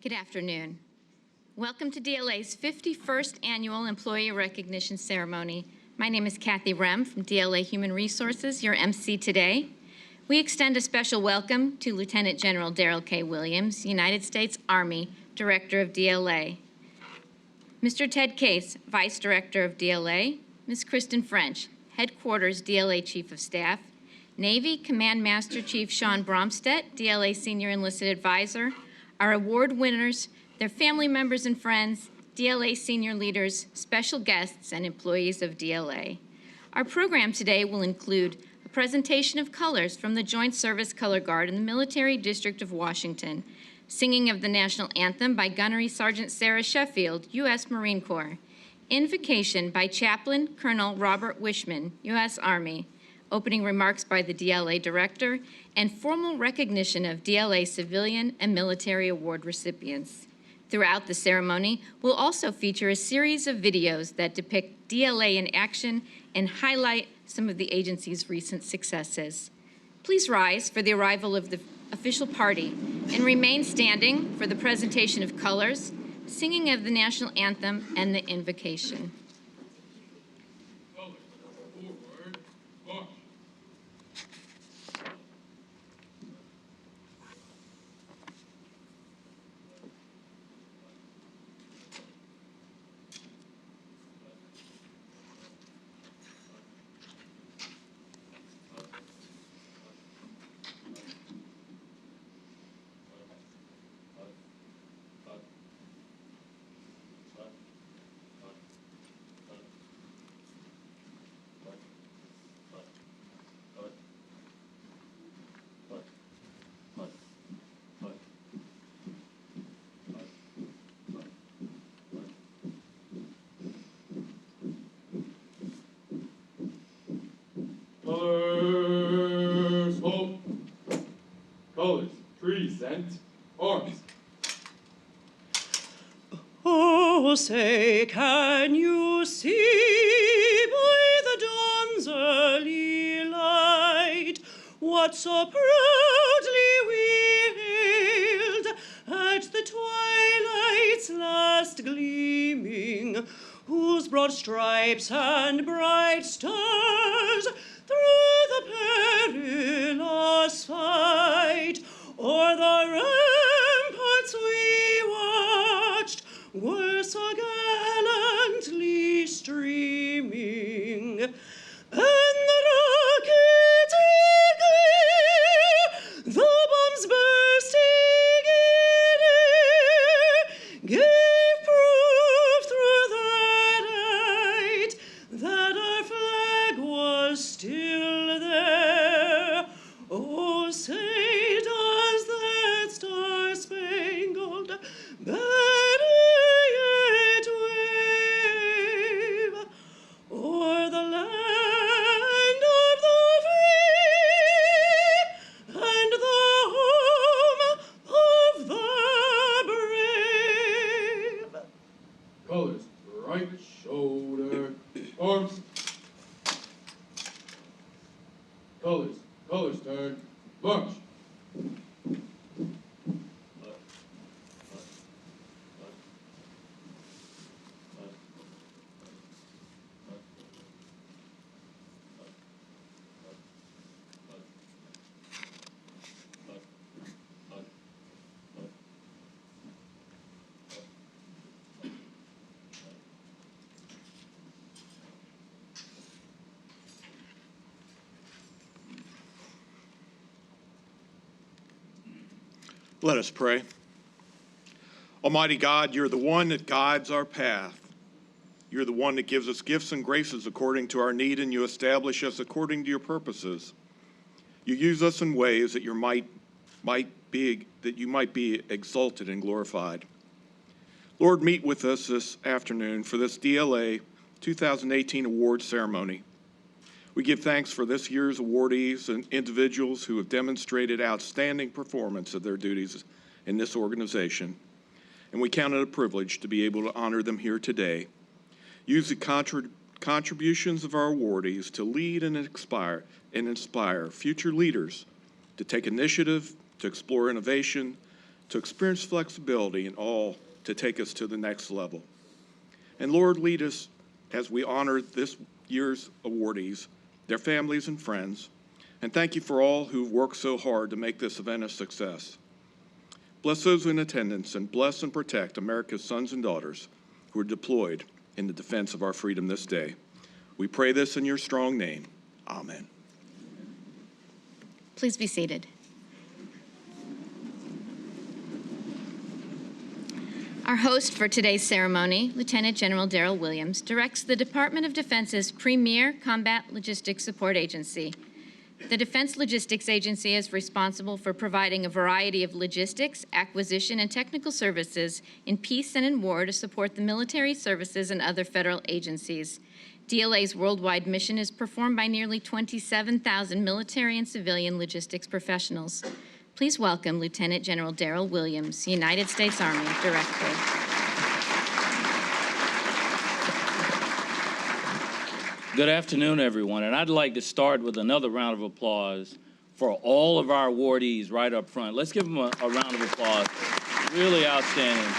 Good afternoon. Welcome to DLA's 51st Annual Employee Recognition Ceremony. My name is Kathy Rem from DLA Human Resources, your MC today. We extend a special welcome to Lieutenant General Darrell K. Williams, United States Army Director of DLA, Mr. Ted Case, Vice Director of DLA, Ms. Kristen French, Headquarters DLA Chief of Staff, Navy Command Master Chief Sean Bromstedt, DLA Senior Enlisted Advisor, our award winners, their family members and friends, DLA senior leaders, special guests, and employees of DLA. Our program today will include a presentation of colors from the Joint Service Color Guard in the Military District of Washington, singing of the National Anthem by Gunnery Sergeant Sarah Sheffield, U.S. Marine Corps, Invocation by Chaplain Colonel Robert Wishman, U.S. Army, opening remarks by the DLA Director, and formal recognition of DLA civilian and military award recipients. Throughout the ceremony, we'll also feature a series of videos that depict DLA in action and highlight some of the agency's recent successes. Please rise for the arrival of the official party and remain standing for the presentation of colors, singing of the national anthem, and the invocation. Colors, hope. Colors, present arms. Oh, say, can you see by the dawn's early light what so proudly we hailed at the twilight's last gleaming, whose broad stripes and bright stars through the perilous fight o'er the ramparts we watched were so gallantly streaming, and the rockets in the bombs bursting in air gave proof through the night that our flag was still there. Oh, say does that star-spangled banner yet wave o'er the land of the free and the home of the brave? Colors, right shoulder, arms. Colors turn, march. Let us pray. Almighty God, you're the one that guides our path. You're the one that gives us gifts and graces according to our need, and you establish us according to your purposes. You use us in ways that you might be exalted and glorified. Lord, meet with us this afternoon for this DLA 2018 award ceremony. We give thanks for this year's awardees and individuals who have demonstrated outstanding performance of their duties in this organization, and we count it a privilege to be able to honor them here today. Use the contributions of our awardees to lead and inspire future leaders to take initiative, to explore innovation, to experience flexibility in all to take us to the next level. And Lord, lead us as we honor this year's awardees, their families and friends, and thank you for all who've worked so hard to make this event a success. Bless those in attendance and bless and protect America's sons and daughters who are deployed in the defense of our freedom this day. We pray this in your strong name. Amen. Please be seated. Our host for today's ceremony, Lieutenant General Darrell Williams, directs the Department of Defense's premier combat logistics support agency. The Defense Logistics Agency is responsible for providing a variety of logistics, acquisition, and technical services in peace and in war to support the military services and other federal agencies. DLA's worldwide mission is performed by nearly 27,000 military and civilian logistics professionals. Please welcome Lieutenant General Darrell Williams, United States Army Director. Good afternoon, everyone, and I'd like to start with another round of applause for all of our awardees right up front. Let's give them a round of applause. Really outstanding.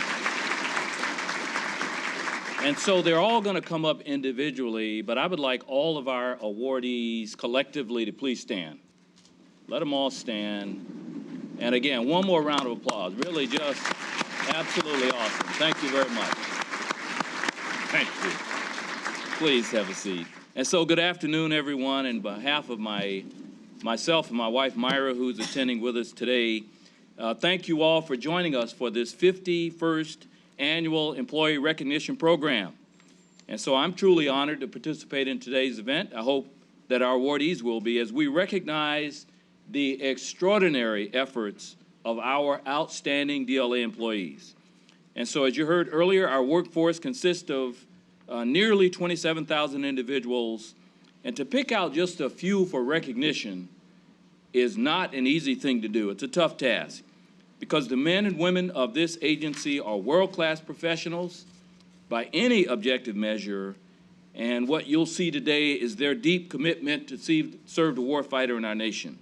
And so they're all going to come up individually, but I would like all of our awardees collectively to please stand. Let them all stand. And again, one more round of applause. Really just absolutely awesome. Thank you very much. Thank you. Please have a seat. And so good afternoon, everyone. On behalf of myself and my wife, Myra, who's attending with us today, thank you all for joining us for this 51st Annual Employee Recognition Program. And so I'm truly honored to participate in today's event. I hope that our awardees will be, as we recognize the extraordinary efforts of our outstanding DLA employees. And so as you heard earlier, our workforce consists of nearly 27,000 individuals, and to pick out just a few for recognition is not an easy thing to do. It's a tough task because the men and women of this agency are world-class professionals by any objective measure, and what you'll see today is their deep commitment to serve the warfighter in our nation.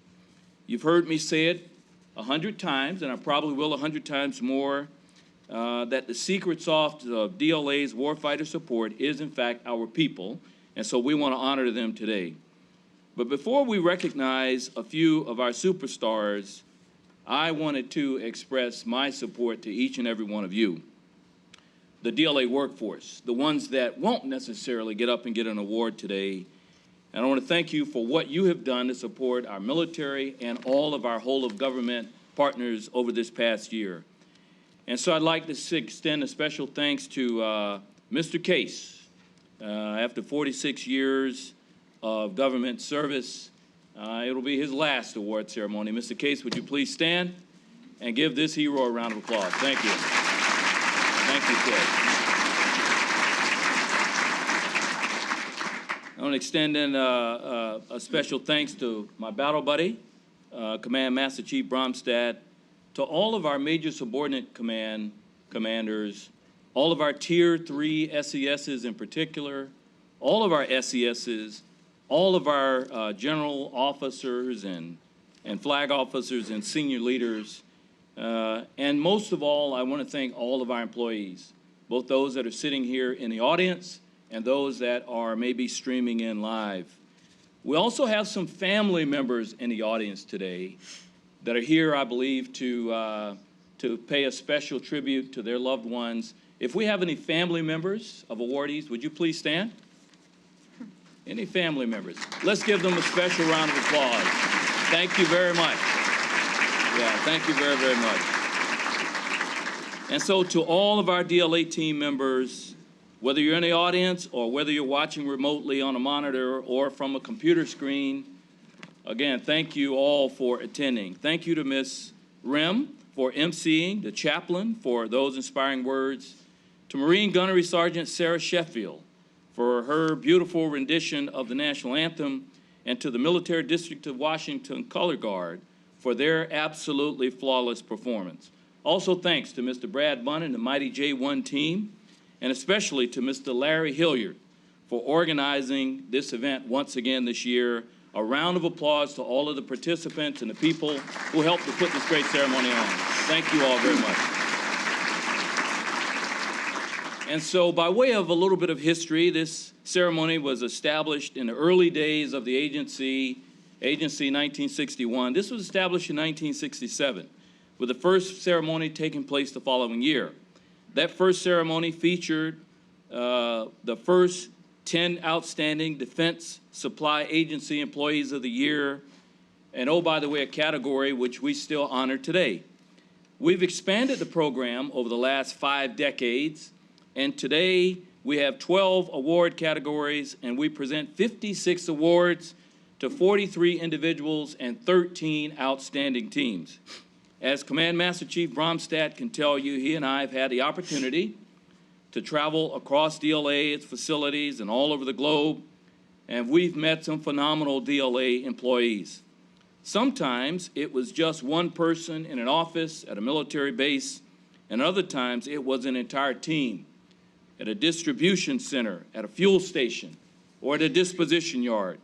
You've heard me say it 100 times, and I probably will 100 times more, that the secret sauce of DLA's warfighter support is, in fact, our people, and so we want to honor them today. But before we recognize a few of our superstars, I wanted to express my support to each and every one of you. The DLA workforce, the ones that won't necessarily get up and get an award today. And I want to thank you for what you have done to support our military and all of our whole-of-government partners over this past year. And so I'd like to extend a special thanks to Mr. Case. After 46 years of government service, it'll be his last award ceremony. Mr. Case, would you please stand and give this hero a round of applause? Thank you. Thank you, Case. I want to extend in a special thanks to my battle buddy, Command Master Chief Bromstad, to all of our major subordinate commanders, all of our Tier 3 SESs in particular, all of our SESs, all of our general officers and flag officers and senior leaders, and most of all, I want to thank all of our employees, both those that are sitting here in the audience and those that are maybe streaming in live. We also have some family members in the audience today that are here, I believe, to pay a special tribute to their loved ones. If we have any family members of awardees, would you please stand? Any family members? Let's give them a special round of applause. Thank you very much. Yeah, thank you very, very much. And so to all of our DLA team members, whether you're in the audience or whether you're watching remotely on a monitor or from a computer screen, again, thank you all for attending. Thank you to Ms. Rem for emceeing, the chaplain for those inspiring words, to Marine Gunnery Sergeant Sarah Sheffield for her beautiful rendition of the national anthem, and to the Military District of Washington Color Guard for their absolutely flawless performance. Also thanks to Mr. Brad Bunn and the Mighty J1 team, and especially to Mr. Larry Hilliard for organizing this event once again this year. A round of applause to all of the participants and the people who helped to put this great ceremony on. Thank you all very much. And so by way of a little bit of history, this ceremony was established in the early days of the agency 1961. This was established in 1967, with the first ceremony taking place the following year. That first ceremony featured the first 10 outstanding Defense Supply Agency Employees of the Year, and oh, by the way, a category which we still honor today. We've expanded the program over the last 5 decades, and today we have 12 award categories, and we present 56 awards to 43 individuals and 13 outstanding teams. As Command Master Chief Bromstad can tell you, he and I have had the opportunity to travel across DLA, its facilities, and all over the globe, and we've met some phenomenal DLA employees. Sometimes it was just one person in an office at a military base, and other times it was an entire team at a distribution center, at a fuel station, or at a disposition yard.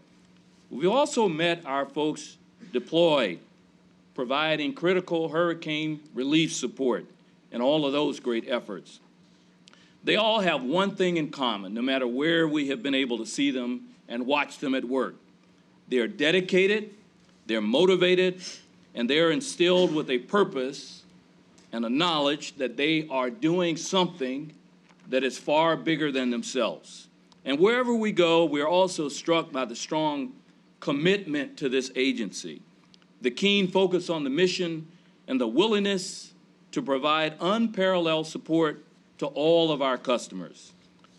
We've also met our folks deployed, providing critical hurricane relief support and all of those great efforts. They all have one thing in common, no matter where we have been able to see them and watch them at work. They're dedicated, they're motivated, and they're instilled with a purpose and a knowledge that they are doing something that is far bigger than themselves. And wherever we go, we're also struck by the strong commitment to this agency, the keen focus on the mission, and the willingness to provide unparalleled support to all of our customers.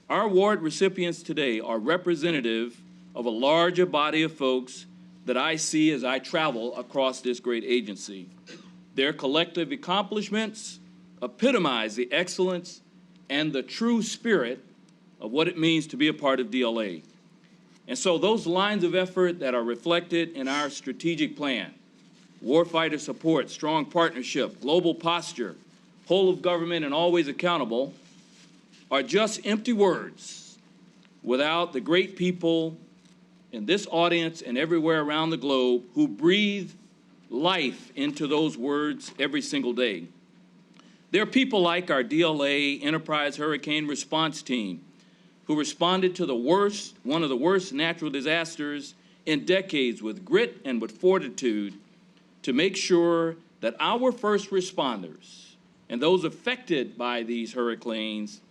Our award recipients today are representative of a larger body of folks that I see as I travel across this great agency. Their collective accomplishments epitomize the excellence and the true spirit of what it means to be a part of DLA. And so those lines of effort that are reflected in our strategic plan, warfighter support, strong partnership, global posture, whole of government, and always accountable, are just empty words without the great people in this audience and everywhere around the globe who breathe life into those words every single day. There are people like our DLA Enterprise Hurricane Response Team who responded to one of the worst natural disasters in decades with grit and with fortitude to make sure that our first responders and those affected by these hurricanes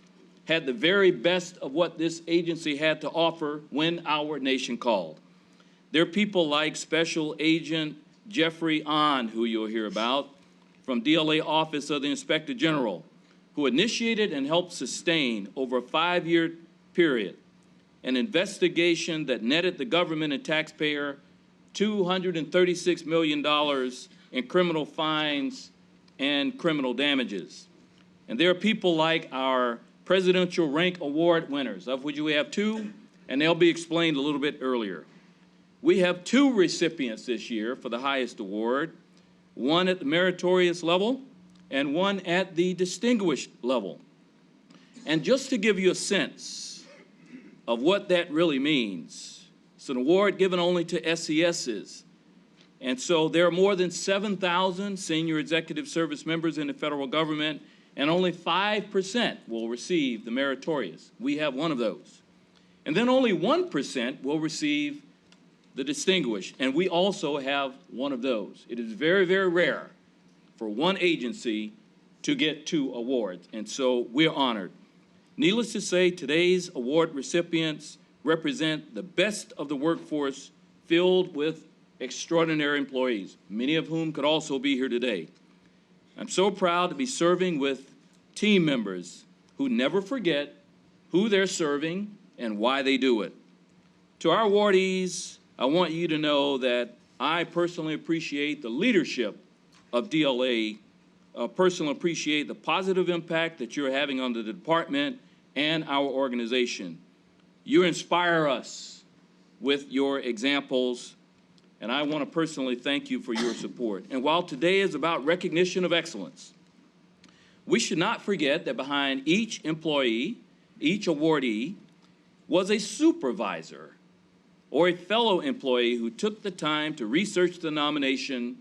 had the very best of what this agency had to offer when our nation called. There are people like Special Agent Jeffrey Ahn, who you'll hear about, from DLA Office of the Inspector General, who initiated and helped sustain over a 5-year period an investigation that netted the government and taxpayer $236 million in criminal fines and criminal damages. And there are people like our Presidential Rank Award winners, of which we have 2, and they'll be explained a little bit earlier. We have 2 recipients this year for the highest award, one at the meritorious level and one at the distinguished level. And just to give you a sense of what that really means, it's an award given only to SESs. And so there are more than 7,000 senior executive service members in the federal government, and only 5% will receive the meritorious. We have one of those. And then only 1% will receive the distinguished, and we also have one of those. It is very, very rare for one agency to get 2 awards, and so we're honored. Needless to say, today's award recipients represent the best of the workforce filled with extraordinary employees, many of whom could also be here today. I'm so proud to be serving with team members who never forget who they're serving and why they do it. To our awardees, I want you to know that I personally appreciate the leadership of DLA, personally appreciate the positive impact that you're having on the department and our organization. You inspire us with your examples, and I want to personally thank you for your support. And while today is about recognition of excellence, we should not forget that behind each employee, each awardee, was a supervisor or a fellow employee who took the time to research the nomination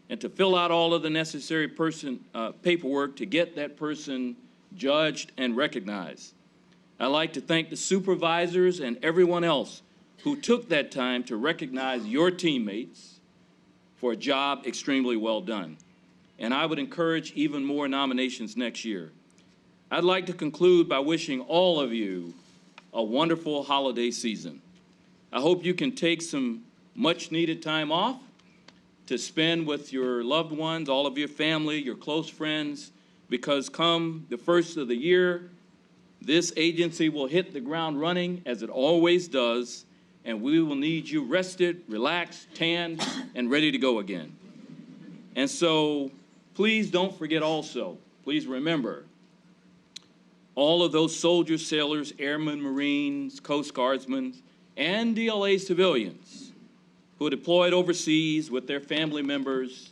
and to fill out all of the necessary paperwork to get that person judged and recognized. I'd like to thank the supervisors and everyone else who took that time to recognize your teammates for a job extremely well done. And I would encourage even more nominations next year. I'd like to conclude by wishing all of you a wonderful holiday season. I hope you can take some much-needed time off to spend with your loved ones, all of your family, your close friends, because come the first of the year, this agency will hit the ground running, as it always does, and we will need you rested, relaxed, tanned, and ready to go again. And so please don't forget also, please remember, all of those soldiers, sailors, airmen, Marines, Coast Guardsmen, and DLA civilians who are deployed overseas with their family members,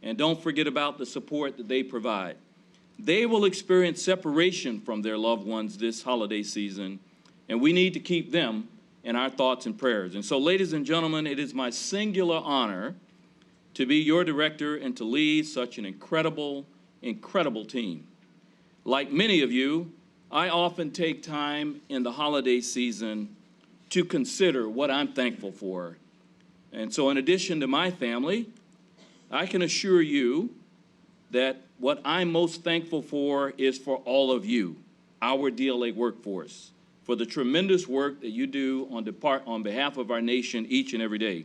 and don't forget about the support that they provide. They will experience separation from their loved ones this holiday season, and we need to keep them in our thoughts and prayers. And so, ladies and gentlemen, it is my singular honor to be your director and to lead such an incredible, incredible team. Like many of you, I often take time in the holiday season to consider what I'm thankful for. And so in addition to my family, I can assure you that what I'm most thankful for is for all of you, our DLA workforce, for the tremendous work that you do on behalf of our nation each and every day.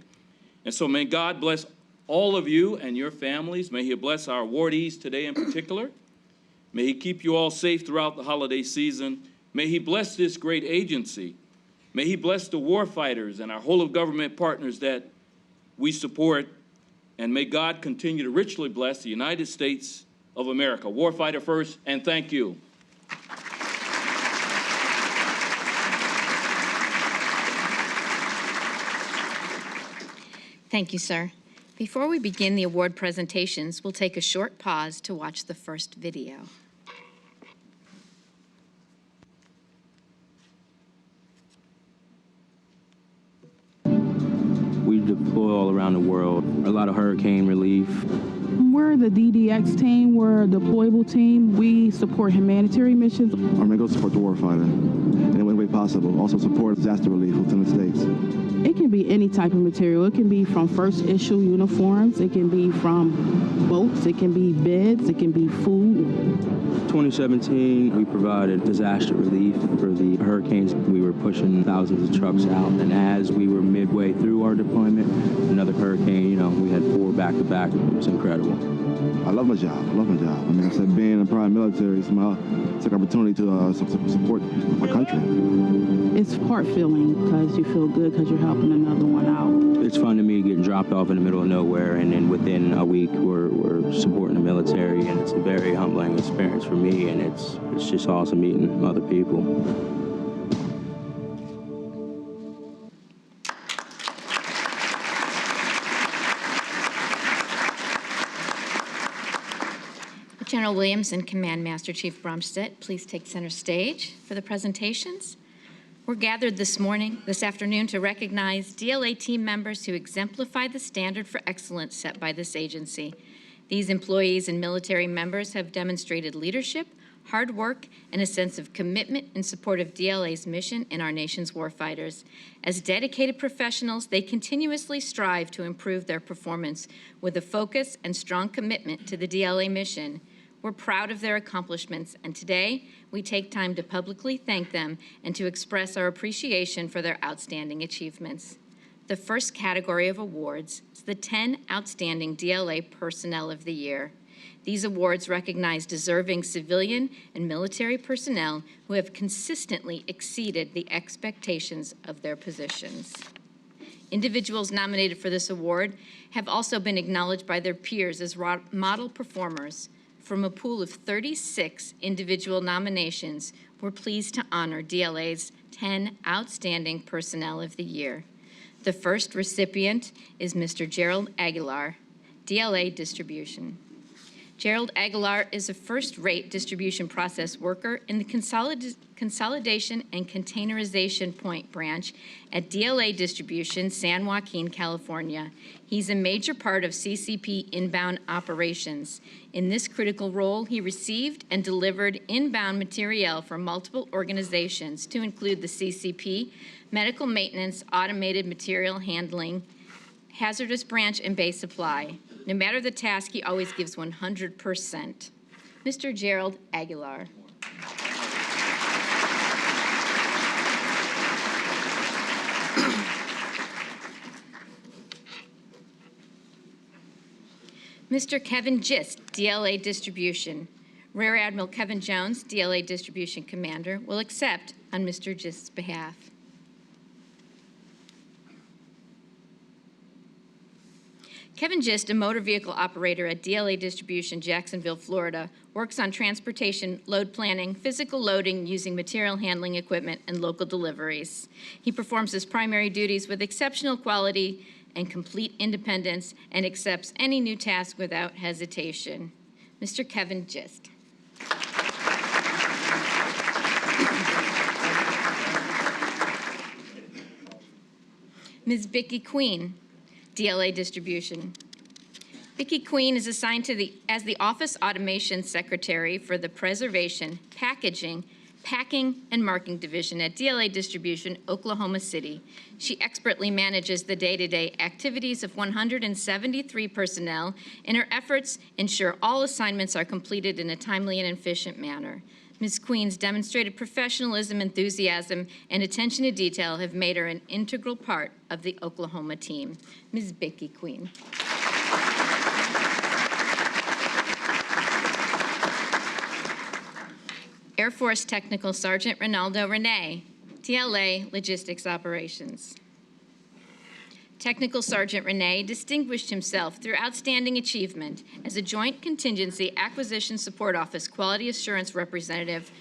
And so may God bless all of you and your families. May He bless our awardees today in particular. May He keep you all safe throughout the holiday season. May He bless this great agency. May He bless the warfighters and our whole of government partners that we support. And may God continue to richly bless the United States of America. Warfighter first, and thank you. Thank you, sir. Before we begin the award presentations, we'll take a short pause to watch the first video. We deploy all around the world, a lot of hurricane relief. We're the DDX team. We're a deployable team. We support humanitarian missions. Our main goal is to support the warfighter in any way possible. Also support disaster relief within the states. It can be any type of material. It can be from first issue uniforms. It can be from boats. It can be beds. It can be food. 2017, we provided disaster relief for the hurricanes. We were pushing thousands of trucks out, and as we were midway through our deployment, another hurricane, we had 4 back-to-back. It was incredible. I love my job. I love my job. I mean, I said being in the private military is my opportunity to support my country. It's heart-filling because you feel good because you're helping another one out. It's fun to me getting dropped off in the middle of nowhere, and then within a week we're supporting the military, and it's a very humbling experience for me, and it's just awesome meeting other people. General Williams and Command Master Chief Bromstead, please take center stage for the presentations. We're gathered this afternoon to recognize DLA team members who exemplify the standard for excellence set by this agency. These employees and military members have demonstrated leadership, hard work, and a sense of commitment in support of DLA's mission and our nation's warfighters. As dedicated professionals, they continuously strive to improve their performance with a focus and strong commitment to the DLA mission. We're proud of their accomplishments, and today we take time to publicly thank them and to express our appreciation for their outstanding achievements. The first category of awards is the 10 Outstanding DLA Personnel of the Year. These awards recognize deserving civilian and military personnel who have consistently exceeded the expectations of their positions. Individuals nominated for this award have also been acknowledged by their peers as model performers. From a pool of 36 individual nominations, we're pleased to honor DLA's 10 Outstanding Personnel of the Year. The first recipient is Mr. Gerald Aguilar, DLA Distribution. Gerald Aguilar is a first-rate distribution process worker in the Consolidation and Containerization Point branch at DLA Distribution, San Joaquin, California. He's a major part of CCP inbound operations. In this critical role, he received and delivered inbound materiel for multiple organizations to include the CCP, medical maintenance, automated material handling, hazardous branch, and base supply. No matter the task, he always gives 100%. Mr. Gerald Aguilar. Mr. Kevin Gist, DLA Distribution. Rear Admiral Kevin Jones, DLA Distribution Commander, will accept on Mr. Gist's behalf. Kevin Gist, a motor vehicle operator at DLA Distribution, Jacksonville, Florida, works on transportation, load planning, physical loading using material handling equipment, and local deliveries. He performs his primary duties with exceptional quality and complete independence and accepts any new task without hesitation. Mr. Kevin Gist. Ms. Vicki Queen, DLA Distribution. Vicki Queen is assigned as the Office Automation Secretary for the Preservation, Packaging, Packing, and Marking Division at DLA Distribution, Oklahoma City. She expertly manages the day-to-day activities of 173 personnel, and her efforts ensure all assignments are completed in a timely and efficient manner. Ms. Queen's demonstrated professionalism, enthusiasm, and attention to detail have made her an integral part of the Oklahoma team. Ms. Vicki Queen. Air Force Technical Sergeant Ronaldo Renee, DLA Logistics Operations. Technical Sergeant Renee distinguished himself through outstanding achievement as a Joint Contingency Acquisition Support Office Quality Assurance Representative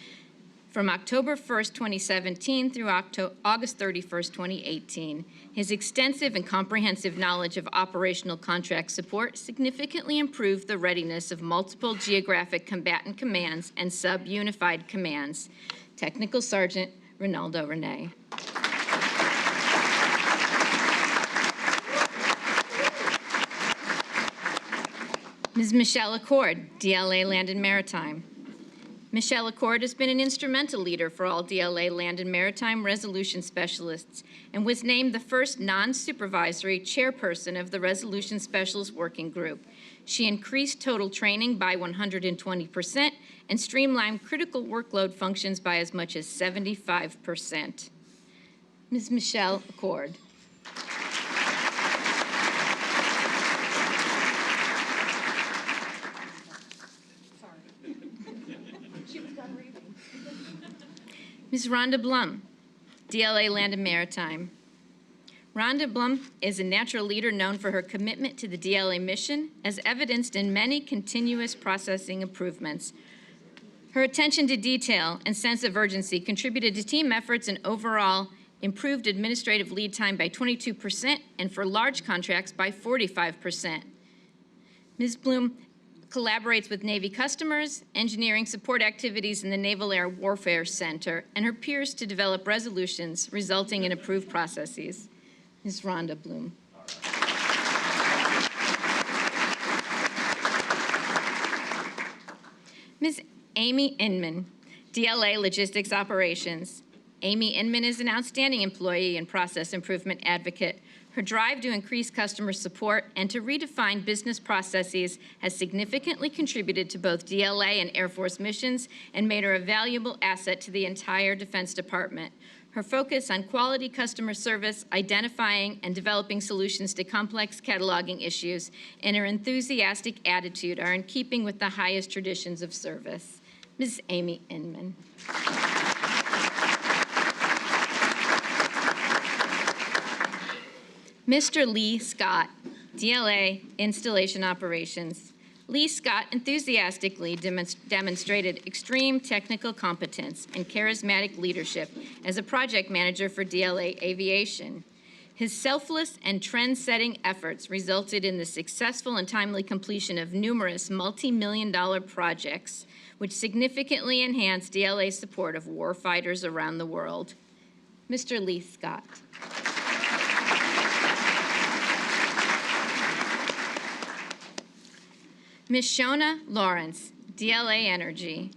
from October 1st, 2017 through August 31st, 2018. His extensive and comprehensive knowledge of operational contract support significantly improved the readiness of multiple geographic combatant commands and sub-unified commands. Technical Sergeant Ronaldo Renee. Ms. Michelle Accord, DLA Land and Maritime. Michelle Accord has been an instrumental leader for all DLA Land and Maritime Resolution Specialists and was named the first non-supervisory chairperson of the Resolution Specialist Working Group. She increased total training by 120% and streamlined critical workload functions by as much as 75%. Ms. Michelle Accord. Ms. Rhonda Blum, DLA Land and Maritime. Rhonda Blum is a natural leader known for her commitment to the DLA mission, as evidenced in many continuous processing improvements. Her attention to detail and sense of urgency contributed to team efforts and overall improved administrative lead time by 22% and for large contracts by 45%. Ms. Blum collaborates with Navy customers, engineering support activities in the Naval Air Warfare Center, and her peers to develop resolutions resulting in approved processes. Ms. Rhonda Bloom. Ms. Amy Inman, DLA Logistics Operations. Amy Inman is an outstanding employee and process improvement advocate. Her drive to increase customer support and to redefine business processes has significantly contributed to both DLA and Air Force missions and made her a valuable asset to the entire Defense Department. Her focus on quality customer service, identifying and developing solutions to complex cataloging issues, and her enthusiastic attitude are in keeping with the highest traditions of service. Ms. Amy Inman. Mr. Lee Scott, DLA Installation Operations. Lee Scott enthusiastically demonstrated extreme technical competence and charismatic leadership as a project manager for DLA Aviation. His selfless and trend-setting efforts resulted in the successful and timely completion of numerous multi-million-dollar projects, which significantly enhanced DLA's support of warfighters around the world. Mr. Lee Scott. Ms. Shona Lawrence, DLA Energy.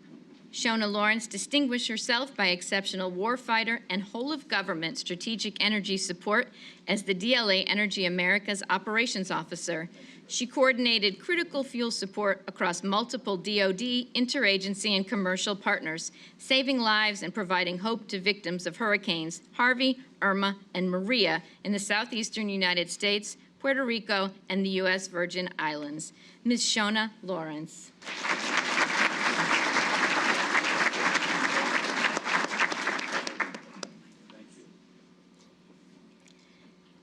Shona Lawrence distinguished herself by exceptional warfighter and whole-of-government strategic energy support as the DLA Energy America's Operations Officer. She coordinated critical fuel support across multiple DoD, interagency, and commercial partners, saving lives and providing hope to victims of hurricanes Harvey, Irma, and Maria in the southeastern United States, Puerto Rico, and the U.S. Virgin Islands. Ms. Shona Lawrence.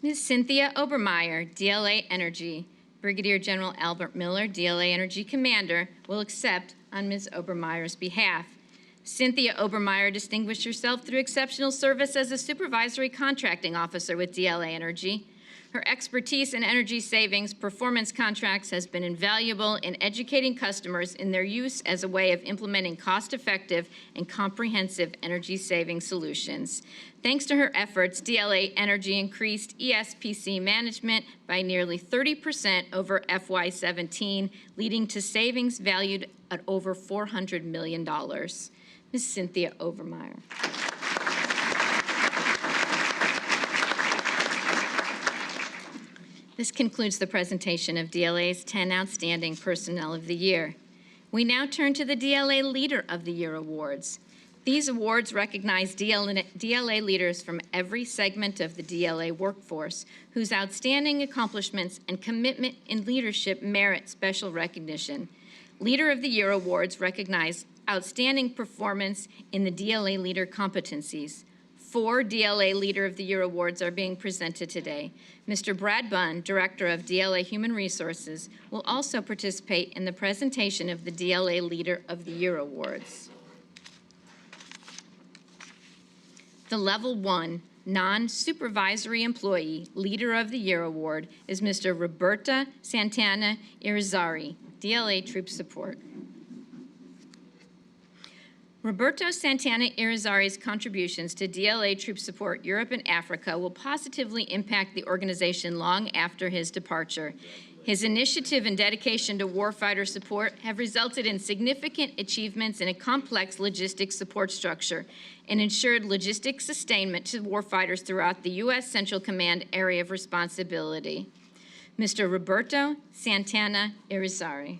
Ms. Cynthia Obermeyer, DLA Energy. Brigadier General Albert Miller, DLA Energy Commander, will accept on Ms. Obermeyer's behalf. Cynthia Obermeyer distinguished herself through exceptional service as a supervisory contracting officer with DLA Energy. Her expertise in energy savings performance contracts has been invaluable in educating customers in their use as a way of implementing cost-effective and comprehensive energy saving solutions. Thanks to her efforts, DLA Energy increased ESPC management by nearly 30% over FY17, leading to savings valued at over $400 million. Ms. Cynthia Obermeyer. This concludes the presentation of DLA's 10 Outstanding Personnel of the Year. We now turn to the DLA Leader of the Year awards. These awards recognize DLA leaders from every segment of the DLA workforce whose outstanding accomplishments and commitment in leadership merit special recognition. Leader of the Year awards recognize outstanding performance in the DLA leader competencies. 4 DLA Leader of the Year awards are being presented today. Mr. Brad Bunn, Director of DLA Human Resources, will also participate in the presentation of the DLA Leader of the Year awards. The Level 1 Non-Supervisory Employee Leader of the Year award is Mr. Roberta Santana Irizarry, DLA Troop Support. Roberto Santana Irizarry's contributions to DLA Troop Support Europe and Africa will positively impact the organization long after his departure. His initiative and dedication to warfighter support have resulted in significant achievements in a complex logistics support structure and ensured logistics sustainment to warfighters throughout the U.S. Central Command area of responsibility. Mr. Roberto Santana Irizarry.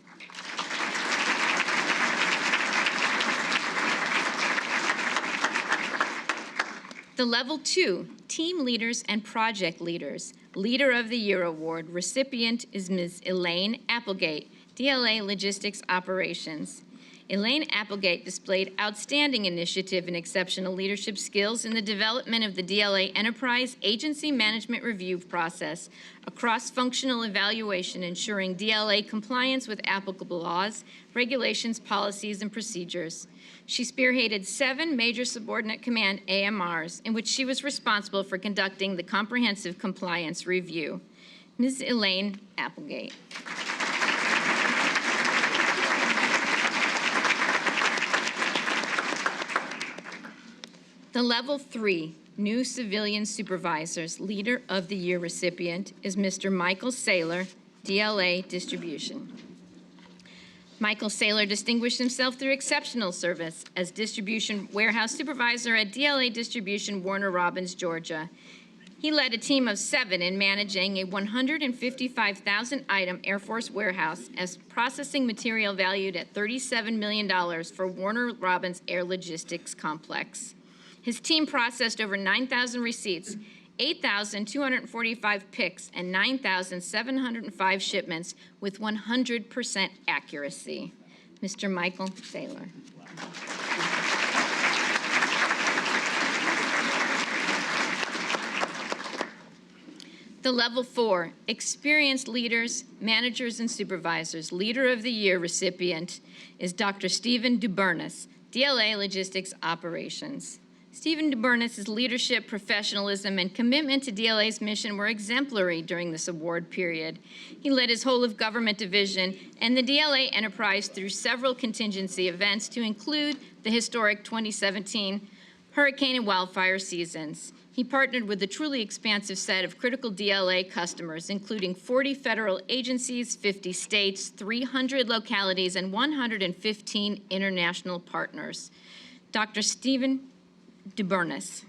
The Level 2 Team Leaders and Project Leaders Leader of the Year Award recipient is Ms. Elaine Applegate, DLA Logistics Operations. Elaine Applegate displayed outstanding initiative and exceptional leadership skills in the development of the DLA Enterprise Agency Management Review process, a cross-functional evaluation ensuring DLA compliance with applicable laws, regulations, policies, and procedures. She spearheaded 7 major subordinate command AMRs in which she was responsible for conducting the comprehensive compliance review. Ms. Elaine Applegate. The Level 3 New Civilian Supervisors Leader of the Year recipient is Mr. Michael Saylor, DLA Distribution. Michael Saylor distinguished himself through exceptional service as Distribution Warehouse Supervisor at DLA Distribution, Warner Robins, Georgia. He led a team of 7 in managing a 155,000-item Air Force warehouse as processing material valued at $37 million for Warner Robins Air Logistics Complex. His team processed over 9,000 receipts, 8,245 picks, and 9,705 shipments with 100% accuracy. Mr. Michael Saylor. The Level 4 Experienced Leaders, Managers, and Supervisors Leader of the Year recipient is Dr. Stephen Dubernis, DLA Logistics Operations. Stephen DeBurnus' leadership, professionalism, and commitment to DLA's mission were exemplary during this award period. He led his whole of government division and the DLA enterprise through several contingency events to include the historic 2017 hurricane and wildfire seasons. He partnered with a truly expansive set of critical DLA customers, including 40 federal agencies, 50 states, 300 localities, and 115 international partners. Dr. Stephen DeBurnus.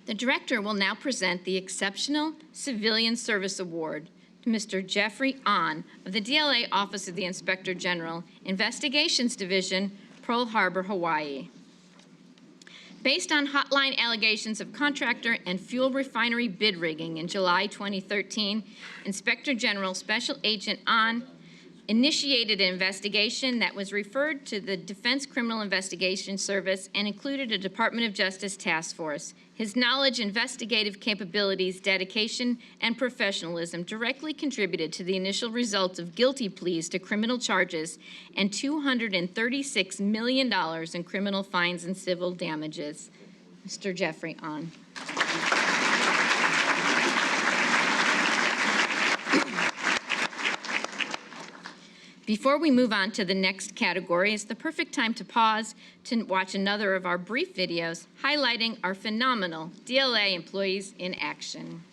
The director will now present the Exceptional Civilian Service Award to Mr. Jeffrey Ahn of the DLA Office of the Inspector General, Investigations Division, Pearl Harbor, Hawaii. Based on hotline allegations of contractor and fuel refinery bid rigging in July 2013, Inspector General Special Agent Ahn initiated an investigation that was referred to the Defense Criminal Investigation Service and included a Department of Justice task force. His knowledge, investigative capabilities, dedication, and professionalism directly contributed to the initial results of guilty pleas to criminal charges and $236 million in criminal fines and civil damages. Mr. Jeffrey Ahn. Before we move on to the next category, it's the perfect time to pause to watch another of our brief videos highlighting our phenomenal DLA employees in action.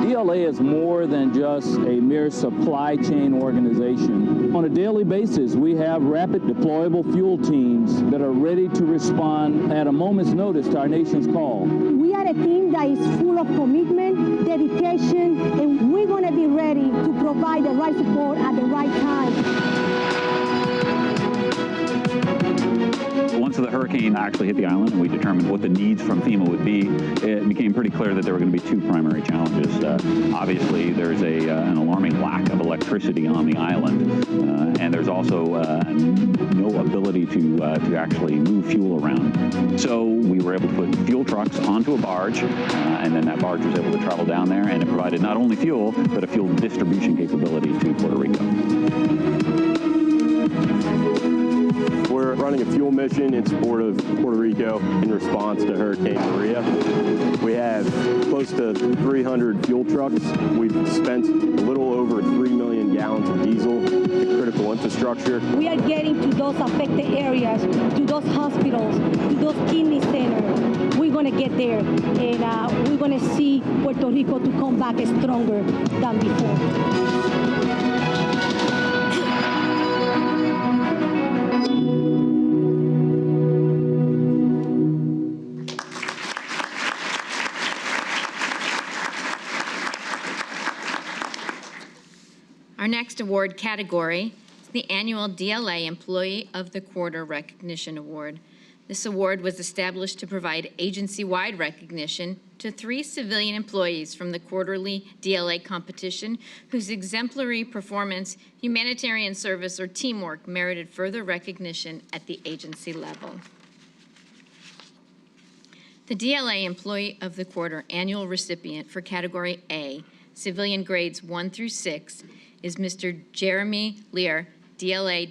DLA is more than just a mere supply chain organization. On a daily basis, we have rapid deployable fuel teams that are ready to respond at a moment's notice to our nation's call. We are a team that is full of commitment, dedication, and we're going to be ready to provide the right support at the right time. Once the hurricane actually hit the island and we determined what the needs from FEMA would be, it became pretty clear that there were going to be two primary challenges. Obviously, there's an alarming lack of electricity on the island, and there's also no ability to actually move fuel around. So we were able to put fuel trucks onto a barge, and then that barge was able to travel down there, and it provided not only fuel, but a fuel distribution capability to Puerto Rico. We're running a fuel mission in support of Puerto Rico in response to Hurricane Maria. We have close to 300 fuel trucks. We've spent a little over 3 million gallons of diesel to critical infrastructure. We are getting to those affected areas, to those hospitals, to those kidney centers. We're going to get there, and we're going to see Puerto Rico to come back stronger than before. Our next award category is the annual DLA Employee of the Quarter Recognition Award. This award was established to provide agency-wide recognition to 3 civilian employees from the quarterly DLA competition whose exemplary performance, humanitarian service, or teamwork merited further recognition at the agency level. The DLA Employee of the Quarter annual recipient for Category A, civilian grades 1 through 6, is Mr. Jeremy Lear, DLA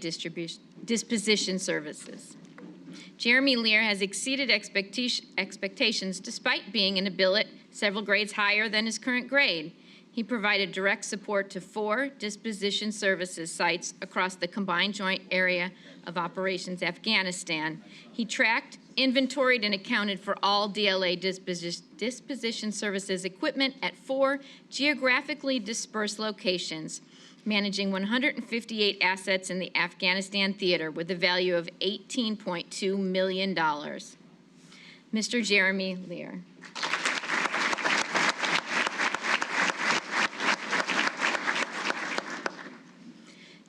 Disposition Services. Jeremy Lear has exceeded expectations despite being in a billet several grades higher than his current grade. He provided direct support to 4 disposition services sites across the Combined Joint Area of Operations Afghanistan. He tracked, inventoried, and accounted for all DLA disposition services equipment at 4 geographically dispersed locations, managing 158 assets in the Afghanistan theater with a value of $18.2 million. Mr. Jeremy Lear.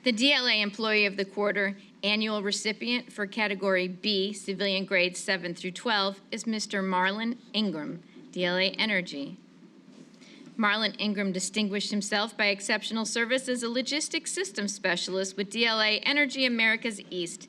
The DLA Employee of the Quarter annual recipient for Category B, civilian grades 7 through 12, is Mr. Marlon Ingram, DLA Energy. Marlon Ingram distinguished himself by exceptional service as a logistics systems specialist with DLA Energy Americas East.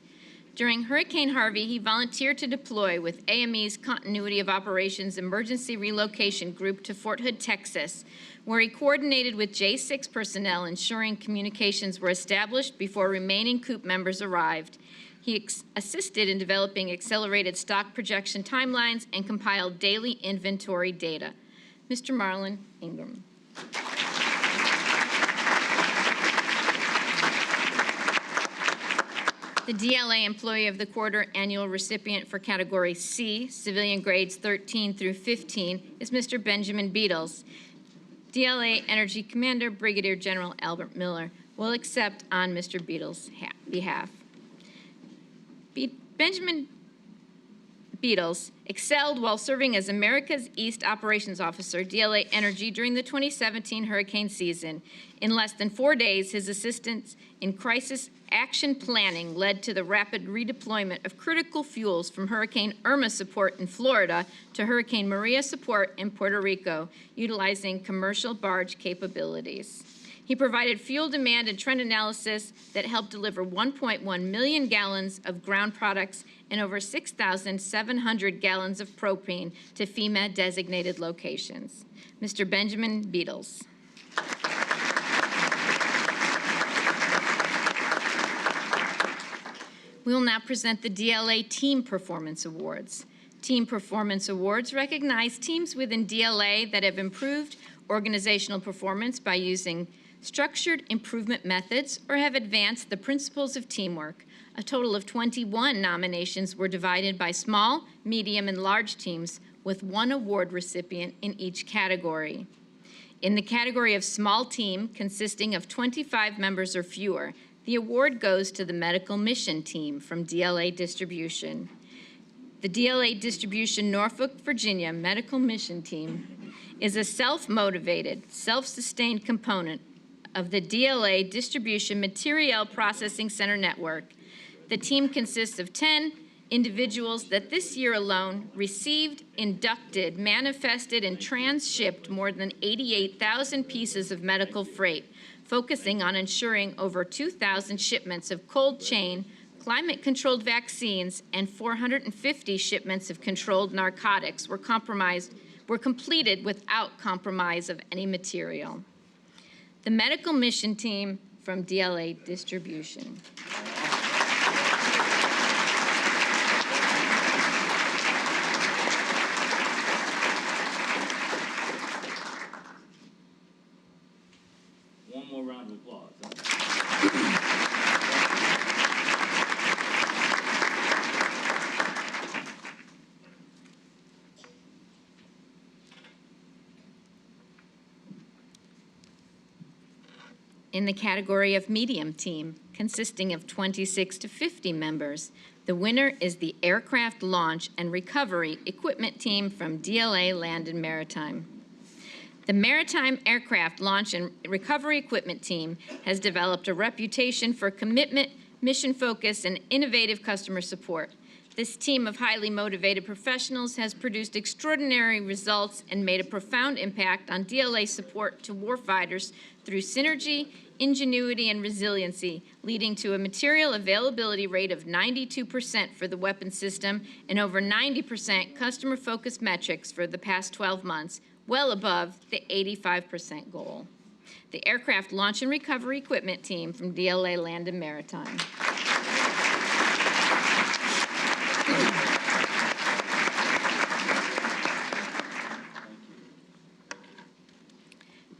During Hurricane Harvey, he volunteered to deploy with AME's Continuity of Operations Emergency Relocation Group to Fort Hood, Texas, where he coordinated with J6 personnel, ensuring communications were established before remaining COOP members arrived. He assisted in developing accelerated stock projection timelines and compiled daily inventory data. Mr. Marlon Ingram. The DLA Employee of the Quarter annual recipient for Category C, civilian grades 13 through 15, is Mr. Benjamin Beatles. DLA Energy Commander Brigadier General Albert Miller will accept on Mr. Beatles' behalf. Benjamin Beatles excelled while serving as America's East Operations Officer, DLA Energy, during the 2017 hurricane season. In less than 4 days, his assistance in crisis action planning led to the rapid redeployment of critical fuels from Hurricane Irma support in Florida to Hurricane Maria support in Puerto Rico, utilizing commercial barge capabilities. He provided fuel demand and trend analysis that helped deliver 1.1 million gallons of ground products and over 6,700 gallons of propane to FEMA-designated locations. Mr. Benjamin Beatles. We will now present the DLA Team Performance Awards. Team Performance Awards recognize teams within DLA that have improved organizational performance by using structured improvement methods or have advanced the principles of teamwork. A total of 21 nominations were divided by small, medium, and large teams, with 1 award recipient in each category. In the category of small team, consisting of 25 members or fewer, the award goes to the Medical Mission Team from DLA Distribution. The DLA Distribution Norfolk, Virginia Medical Mission Team is a self-motivated, self-sustained component of the DLA Distribution Materiel Processing Center Network. The team consists of 10 individuals that this year alone received, inducted, manifested, and transshipped more than 88,000 pieces of medical freight, focusing on ensuring over 2,000 shipments of cold chain, climate-controlled vaccines, and 450 shipments of controlled narcotics were completed without compromise of any material. The Medical Mission Team from DLA Distribution. One more round of applause. In the category of medium team, consisting of 26 to 50 members, the winner is the Aircraft Launch and Recovery Equipment Team from DLA Land and Maritime. The Maritime Aircraft Launch and Recovery Equipment Team has developed a reputation for commitment, mission focus, and innovative customer support. This team of highly motivated professionals has produced extraordinary results and made a profound impact on DLA support to warfighters through synergy, ingenuity, and resiliency, leading to a material availability rate of 92% for the weapon system and over 90% customer-focused metrics for the past 12 months, well above the 85% goal. The Aircraft Launch and Recovery Equipment Team from DLA Land and Maritime.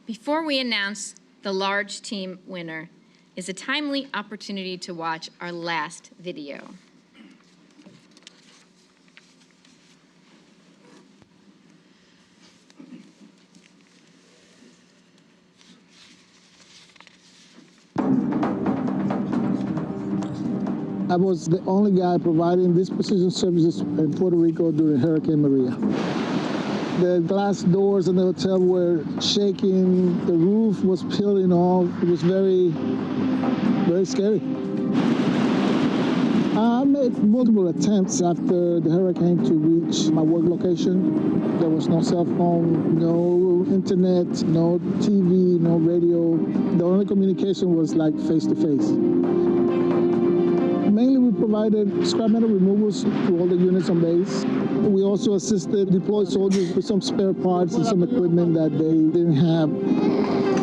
Before we announce the large team winner is a timely opportunity to watch our last video. I was the only guy providing these precision services in Puerto Rico during Hurricane Maria. The glass doors in the hotel were shaking, the roof was peeling off. It was very, very scary. I made multiple attempts after the hurricane to reach my work location. There was no cell phone, no internet, no TV, no radio. The only communication was like face to face. Mainly we provided scrap metal removals to all the units on base. We also assisted deployed soldiers with some spare parts and some equipment that they didn't have.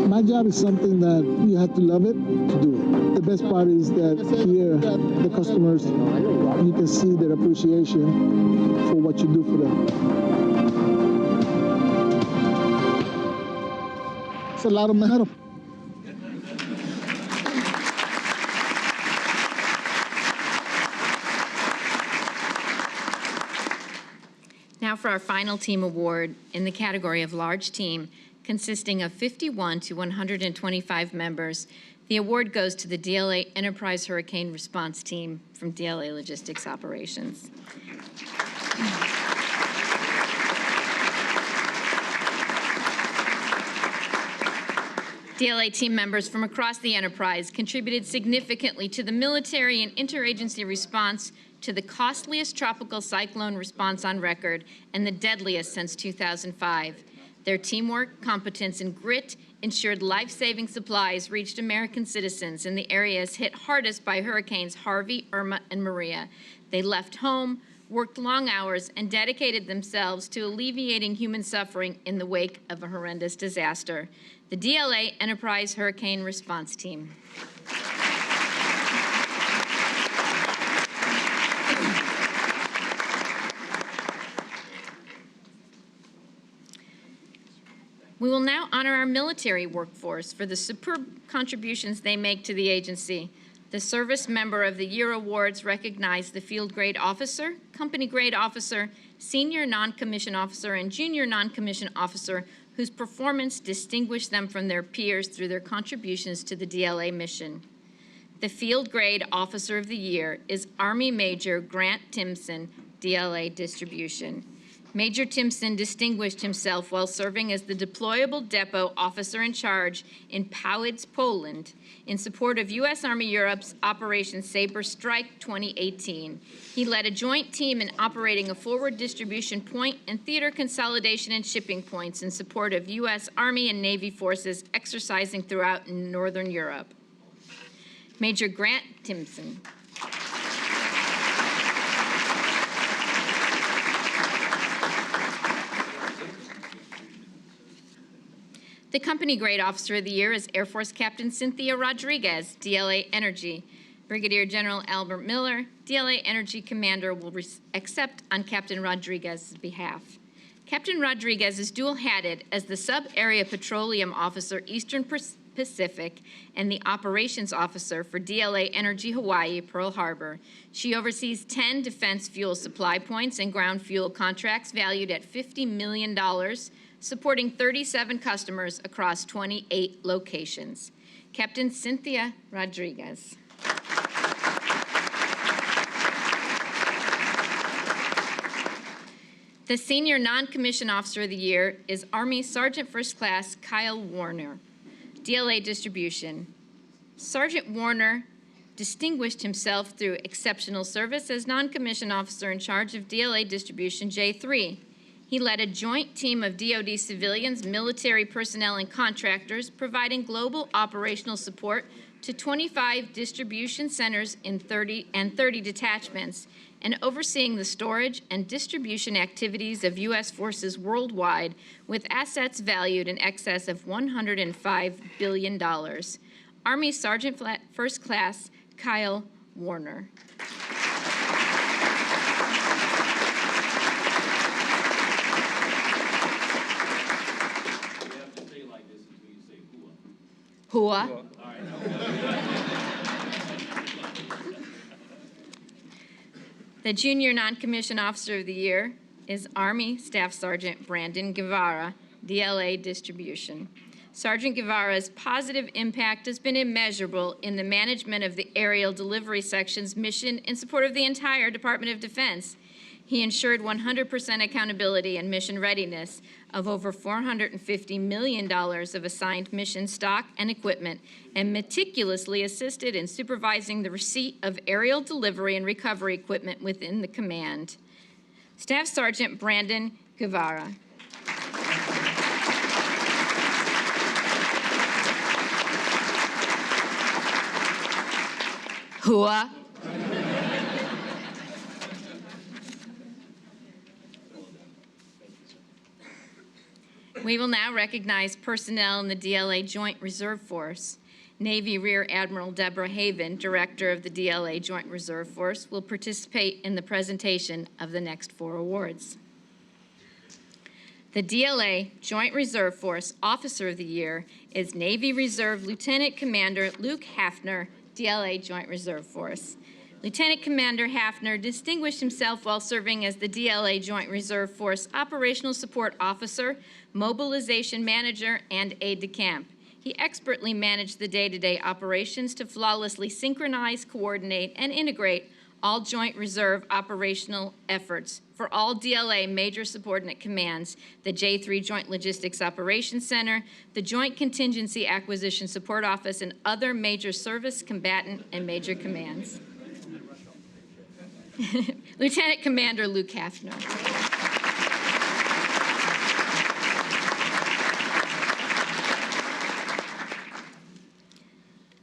My job is something that you have to love it to do it. The best part is that here, the customers, you can see their appreciation for what you do for them. It's a lot of metal. Now for our final team award in the category of large team, consisting of 51 to 125 members. The award goes to the DLA Enterprise Hurricane Response Team from DLA Logistics Operations. DLA team members from across the enterprise contributed significantly to the military and interagency response to the costliest tropical cyclone response on record and the deadliest since 2005. Their teamwork, competence, and grit ensured life-saving supplies reached American citizens in the areas hit hardest by hurricanes Harvey, Irma, and Maria. They left home, worked long hours, and dedicated themselves to alleviating human suffering in the wake of a horrendous disaster. The DLA Enterprise Hurricane Response Team. We will now honor our military workforce for the superb contributions they make to the agency. The Service Member of the Year awards recognize the Field Grade Officer, Company Grade Officer, Senior Non-Commissioned Officer, and Junior Non-Commissioned Officer whose performance distinguished them from their peers through their contributions to the DLA mission. The Field Grade Officer of the Year is Army Major Grant Timson, DLA Distribution. Major Timson distinguished himself while serving as the deployable depot officer in charge in Powidz, Poland, in support of U.S. Army Europe's Operation Sabre Strike 2018. He led a joint team in operating a forward distribution point and theater consolidation and shipping points in support of U.S. Army and Navy forces exercising throughout Northern Europe. Major Grant Timson. The Company Grade Officer of the Year is Air Force Captain Cynthia Rodriguez, DLA Energy. Brigadier General Albert Miller, DLA Energy Commander, will accept on Captain Rodriguez's behalf. Captain Rodriguez is dual-hatted as the Sub-Area Petroleum Officer, Eastern Pacific, and the Operations Officer for DLA Energy Hawaii, Pearl Harbor. She oversees 10 defense fuel supply points and ground fuel contracts valued at $50 million, supporting 37 customers across 28 locations. Captain Cynthia Rodriguez. The Senior Non-Commissioned Officer of the Year is Army Sergeant First Class Kyle Warner, DLA Distribution. Sergeant Warner distinguished himself through exceptional service as Non-Commissioned Officer in charge of DLA Distribution J3. He led a joint team of DoD civilians, military personnel, and contractors, providing global operational support to 25 distribution centers in 30 detachments, and overseeing the storage and distribution activities of U.S. forces worldwide with assets valued in excess of $105 billion. Army Sergeant First Class Kyle Warner. Hua. The Junior Non-Commissioned Officer of the Year is Army Staff Sergeant Brandon Guevara, DLA Distribution. Sergeant Guevara's positive impact has been immeasurable in the management of the Aerial Delivery Section's mission in support of the entire Department of Defense. He ensured 100% accountability and mission readiness of over $450 million of assigned mission stock and equipment, and meticulously assisted in supervising the receipt of aerial delivery and recovery equipment within the command. Staff Sergeant Brandon Guevara. Hua. We will now recognize personnel in the DLA Joint Reserve Force. Navy Rear Admiral Deborah Haven, Director of the DLA Joint Reserve Force, will participate in the presentation of the next 4 awards. The DLA Joint Reserve Force Officer of the Year is Navy Reserve Lieutenant Commander Luke Hafner, DLA Joint Reserve Force. Lieutenant Commander Hafner distinguished himself while serving as the DLA Joint Reserve Force Operational Support Officer, Mobilization Manager, and Aide-de-Camp. He expertly managed the day-to-day operations to flawlessly synchronize, coordinate, and integrate all Joint Reserve operational efforts for all DLA major subordinate commands, the J3 Joint Logistics Operations Center, the Joint Contingency Acquisition Support Office, and other major service, combatant, and major commands. Lieutenant Commander Luke Hafner.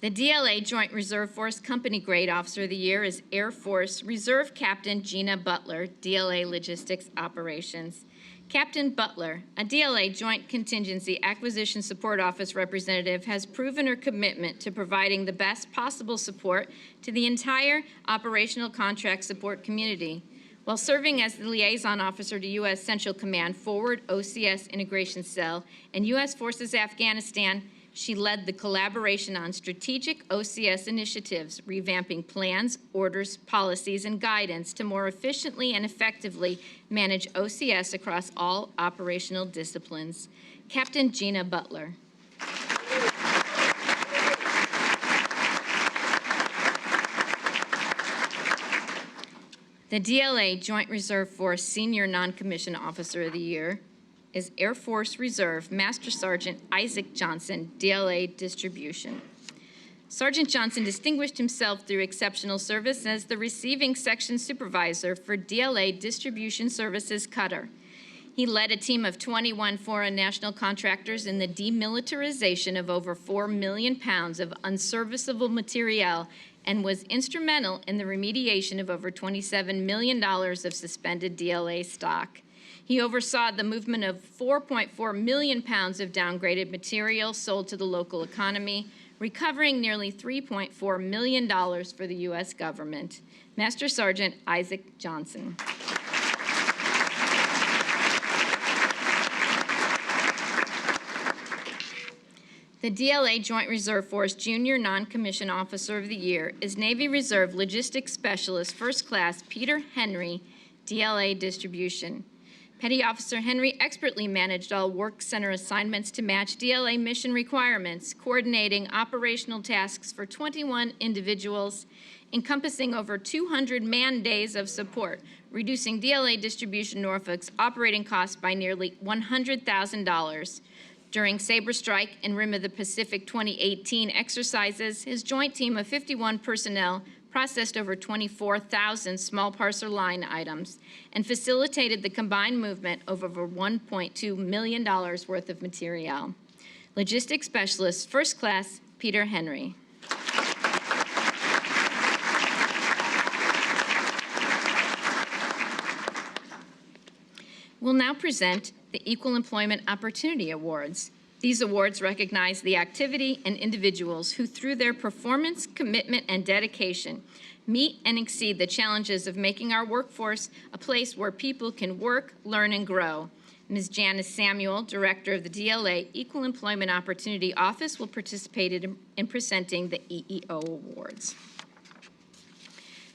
The DLA Joint Reserve Force Company Grade Officer of the Year is Air Force Reserve Captain Gina Butler, DLA Logistics Operations. Captain Butler, a DLA Joint Contingency Acquisition Support Office representative, has proven her commitment to providing the best possible support to the entire operational contract support community. While serving as the liaison officer to U.S. Central Command Forward OCS Integration Cell and U.S. Forces Afghanistan, she led the collaboration on strategic OCS initiatives, revamping plans, orders, policies, and guidance to more efficiently and effectively manage OCS across all operational disciplines. Captain Gina Butler. The DLA Joint Reserve Force Senior Non-Commissioned Officer of the Year is Air Force Reserve Master Sergeant Isaac Johnson, DLA Distribution. Sergeant Johnson distinguished himself through exceptional service as the receiving section supervisor for DLA Distribution Services Qatar. He led a team of 21 foreign national contractors in the demilitarization of over 4 million pounds of unserviceable materiel and was instrumental in the remediation of over $27 million of suspended DLA stock. He oversaw the movement of 4.4 million pounds of downgraded material sold to the local economy, recovering nearly $3.4 million for the U.S. government. Master Sergeant Isaac Johnson. The DLA Joint Reserve Force Junior Non-Commissioned Officer of the Year is Navy Reserve Logistics Specialist First Class Peter Henry, DLA Distribution. Petty Officer Henry expertly managed all work center assignments to match DLA mission requirements, coordinating operational tasks for 21 individuals, encompassing over 200 man-days of support, reducing DLA Distribution Norfolk's operating costs by nearly $100,000. During Sabre Strike and Rim of the Pacific 2018 exercises, his joint team of 51 personnel processed over 24,000 small parcel line items and facilitated the combined movement of over $1.2 million worth of material. Logistics Specialist First Class Peter Henry. We'll now present the Equal Employment Opportunity Awards. These awards recognize the activity and individuals who, through their performance, commitment, and dedication, meet and exceed the challenges of making our workforce a place where people can work, learn, and grow. Ms. Janice Samuel, Director of the DLA Equal Employment Opportunity Office, will participate in presenting the EEO Awards.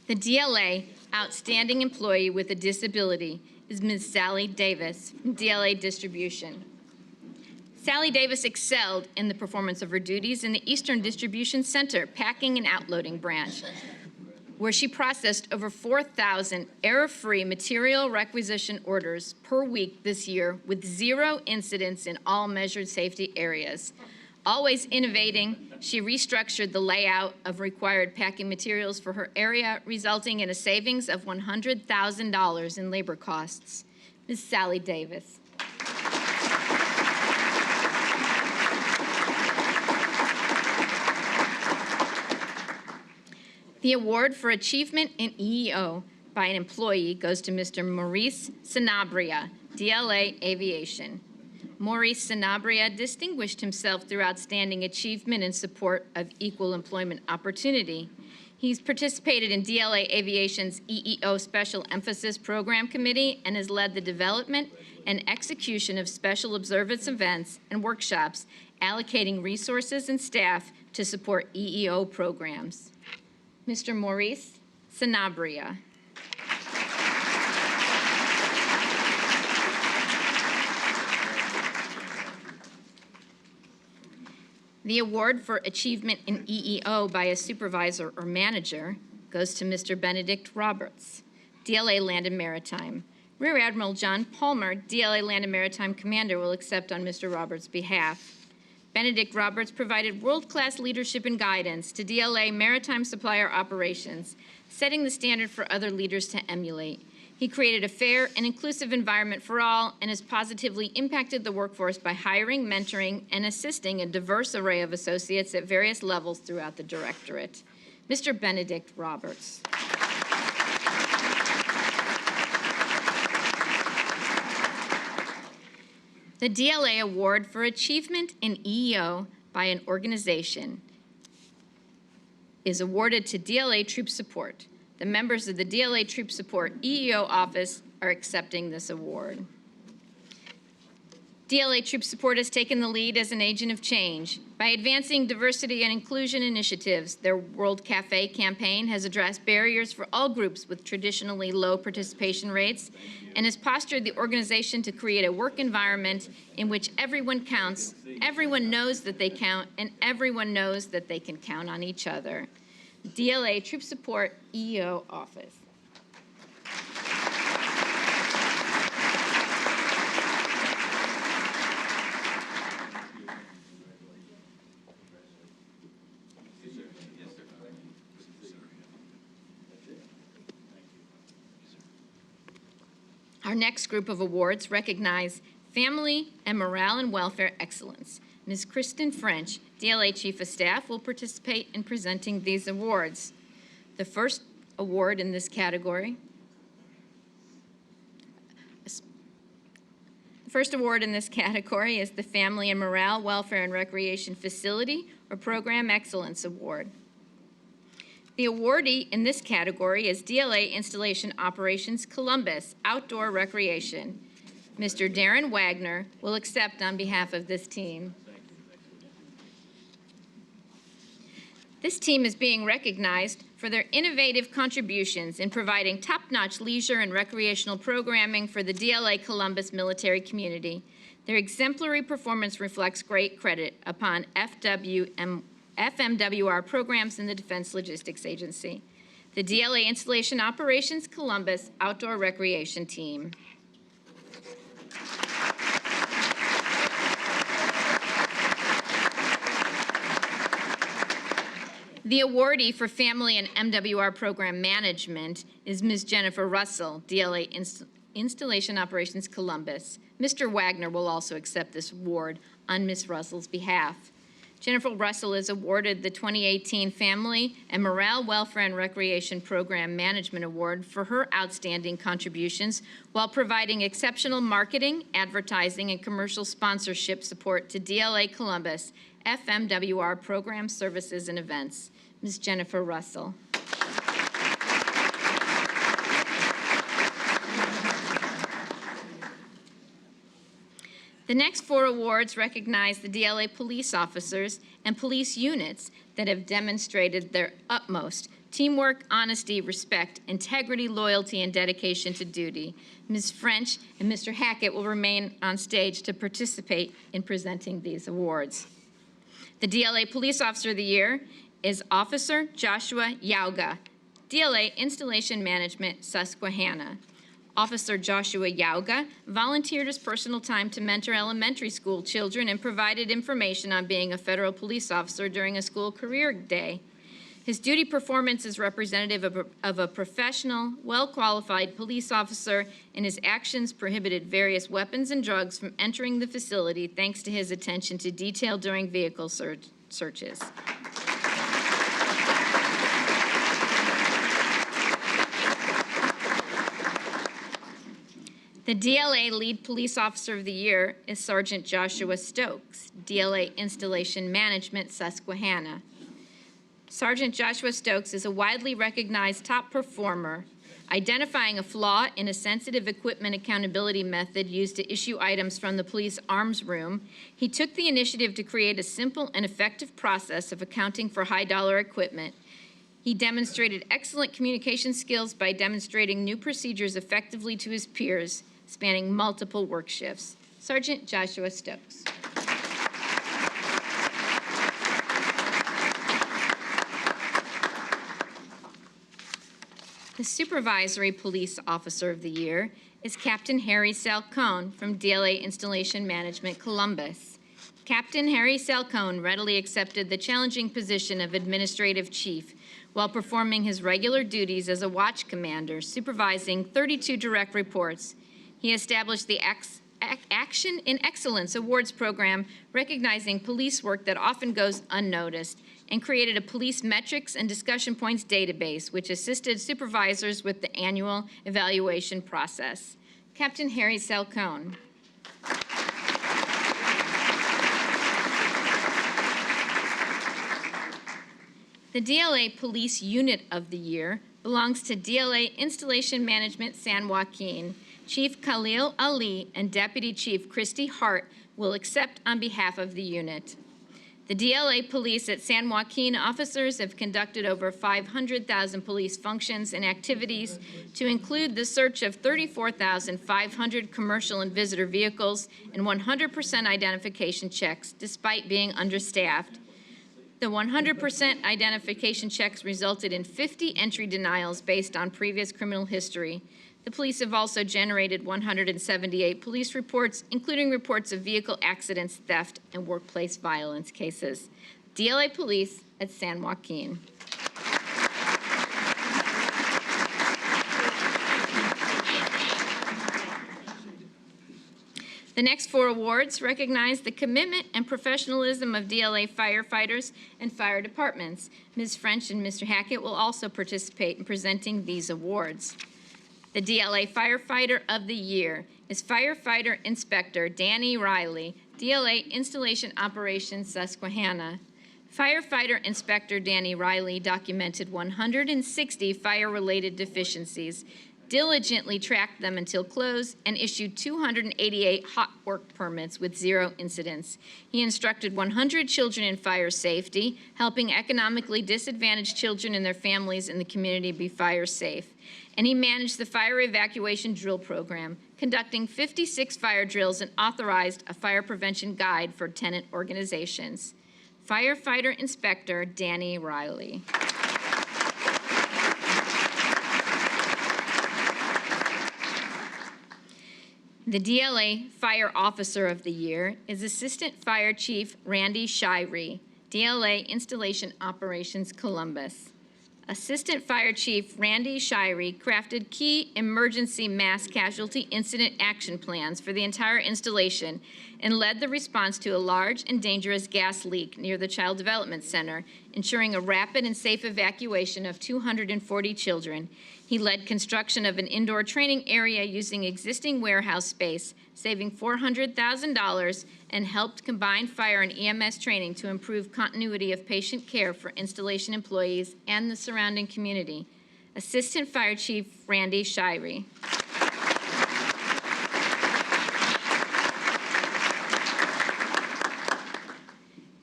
The DLA Outstanding Employee with a Disability is Ms. Sally Davis from DLA Distribution. Sally Davis excelled in the performance of her duties in the Eastern Distribution Center Packing and Outloading Branch. where she processed over 4,000 error-free material requisition orders per week this year with 0 incidents in all measured safety areas. Always innovating, she restructured the layout of required packing materials for her area, resulting in a savings of $100,000 in labor costs. Ms. Sally Davis. The award for achievement in EEO by an employee goes to Mr. Maurice Sanabria, DLA Aviation. Maurice Sanabria distinguished himself through outstanding achievement in support of equal employment opportunity. He's participated in DLA Aviation's EEO Special Emphasis Program Committee and has led the development and execution of special observance events and workshops, allocating resources and staff to support EEO programs. Mr. Maurice Sanabria. The award for achievement in EEO by a supervisor or manager goes to Mr. Benedict Roberts, DLA Land and Maritime. Rear Admiral John Palmer, DLA Land and Maritime Commander, will accept on Mr. Roberts' behalf. Benedict Roberts provided world-class leadership and guidance to DLA maritime supplier operations, setting the standard for other leaders to emulate. He created a fair and inclusive environment for all and has positively impacted the workforce by hiring, mentoring, and assisting a diverse array of associates at various levels throughout the Directorate. Mr. Benedict Roberts. The DLA Award for Achievement in EEO by an organization is awarded to DLA Troop Support. The members of the DLA Troop Support EEO office are accepting this award. DLA Troop Support has taken the lead as an agent of change. By advancing diversity and inclusion initiatives, their World Cafe campaign has addressed barriers for all groups with traditionally low participation rates and has postured the organization to create a work environment in which everyone counts, everyone knows that they count, and everyone knows that they can count on each other. DLA Troop Support EEO Office. Our next group of awards recognize Family and Morale and Welfare Excellence. Ms. Kristen French, DLA Chief of Staff, will participate in presenting these awards. The first award in this category is the Family and Morale, Welfare and Recreation Facility or Program Excellence Award. The awardee in this category is DLA Installation Operations Columbus, Outdoor Recreation. Mr. Darren Wagner will accept on behalf of this team. This team is being recognized for their innovative contributions in providing top-notch leisure and recreational programming for the DLA Columbus military community. Their exemplary performance reflects great credit upon FMWR programs in the Defense Logistics Agency. The DLA Installation Operations Columbus Outdoor Recreation Team. The awardee for Family and MWR Program Management is Ms. Jennifer Russell, DLA Installation Operations Columbus. Mr. Wagner will also accept this award on Ms. Russell's behalf. Jennifer Russell is awarded the 2018 Family and Morale, Welfare and Recreation Program Management Award for her outstanding contributions while providing exceptional marketing, advertising, and commercial sponsorship support to DLA Columbus FMWR program services and events. Ms. Jennifer Russell. The next 4 awards recognize the DLA police officers and police units that have demonstrated their utmost teamwork, honesty, respect, integrity, loyalty, and dedication to duty. Ms. French and Mr. Hackett will remain on stage to participate in presenting these awards. The DLA Police Officer of the Year is Officer Joshua Yauga, DLA Installation Management, Susquehanna. Officer Joshua Yauga volunteered his personal time to mentor elementary school children and provided information on being a federal police officer during a school career day. His duty performance is representative of a professional, well-qualified police officer, and his actions prohibited various weapons and drugs from entering the facility thanks to his attention to detail during vehicle searches. The DLA Lead Police Officer of the Year is Sergeant Joshua Stokes, DLA Installation Management, Susquehanna. Sergeant Joshua Stokes is a widely recognized top performer, identifying a flaw in a sensitive equipment accountability method used to issue items from the police arms room. He took the initiative to create a simple and effective process of accounting for high-dollar equipment. He demonstrated excellent communication skills by demonstrating new procedures effectively to his peers, spanning multiple work shifts. Sergeant Joshua Stokes. The Supervisory Police Officer of the Year is Captain Harry Salcone from DLA Installation Management, Columbus. Captain Harry Salcone readily accepted the challenging position of Administrative Chief while performing his regular duties as a watch commander, supervising 32 direct reports. He established the Action in Excellence Awards program, recognizing police work that often goes unnoticed, and created a police metrics and discussion points database, which assisted supervisors with the annual evaluation process. Captain Harry Salcone. The DLA Police Unit of the Year belongs to DLA Installation Management San Joaquin. Chief Khalil Ali and Deputy Chief Christy Hart will accept on behalf of the unit. The DLA Police at San Joaquin officers have conducted over 500,000 police functions and activities to include the search of 34,500 commercial and visitor vehicles and 100% identification checks, despite being understaffed. The 100% identification checks resulted in 50 entry denials based on previous criminal history. The police have also generated 178 police reports, including reports of vehicle accidents, theft, and workplace violence cases. DLA Police at San Joaquin. The next four awards recognize the commitment and professionalism of DLA firefighters and fire departments. Ms. French and Mr. Hackett will also participate in presenting these awards. The DLA Firefighter of the Year is Firefighter Inspector Danny Riley, DLA Installation Operations, Susquehanna. Firefighter Inspector Danny Riley documented 160 fire-related deficiencies, diligently tracked them until close, and issued 288 hot work permits with 0 incidents. He instructed 100 children in fire safety, helping economically disadvantaged children and their families in the community be fire safe. And he managed the fire evacuation drill program, conducting 56 fire drills and authorized a fire prevention guide for tenant organizations. Firefighter Inspector Danny Riley. The DLA Fire Officer of the Year is Assistant Fire Chief Randy Shirey, DLA Installation Operations, Columbus. Assistant Fire Chief Randy Shirey crafted key emergency mass casualty incident action plans for the entire installation and led the response to a large and dangerous gas leak near the Child Development Center, ensuring a rapid and safe evacuation of 240 children. He led construction of an indoor training area using existing warehouse space, saving $400,000, and helped combine fire and EMS training to improve continuity of patient care for installation employees and the surrounding community. Assistant Fire Chief Randy Shirey.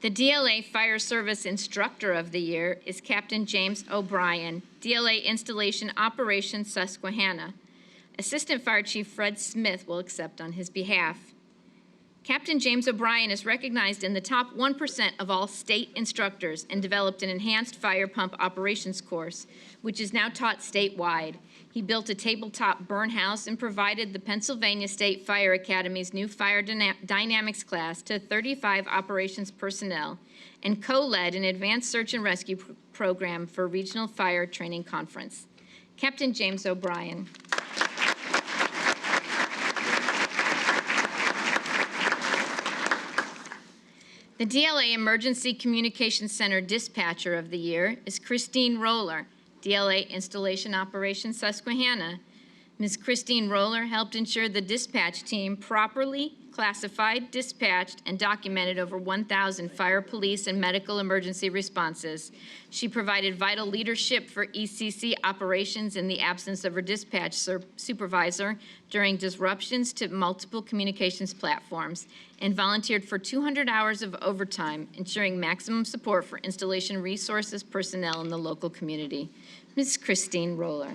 The DLA Fire Service Instructor of the Year is Captain James O'Brien, DLA Installation Operations, Susquehanna. Assistant Fire Chief Fred Smith will accept on his behalf. Captain James O'Brien is recognized in the top 1% of all state instructors and developed an enhanced fire pump operations course, which is now taught statewide. He built a tabletop burn house and provided the Pennsylvania State Fire Academy's new Fire Dynamics class to 35 operations personnel and co-led an advanced search and rescue program for Regional Fire Training Conference. Captain James O'Brien. The DLA Emergency Communications Center Dispatcher of the Year is Christine Roller, DLA Installation Operations Susquehanna. Ms. Christine Roller helped ensure the dispatch team properly classified, dispatched, and documented over 1,000 fire, police, and medical emergency responses. She provided vital leadership for ECC operations in the absence of her dispatch supervisor during disruptions to multiple communications platforms and volunteered for 200 hours of overtime, ensuring maximum support for installation resources personnel in the local community. Ms. Christine Roller.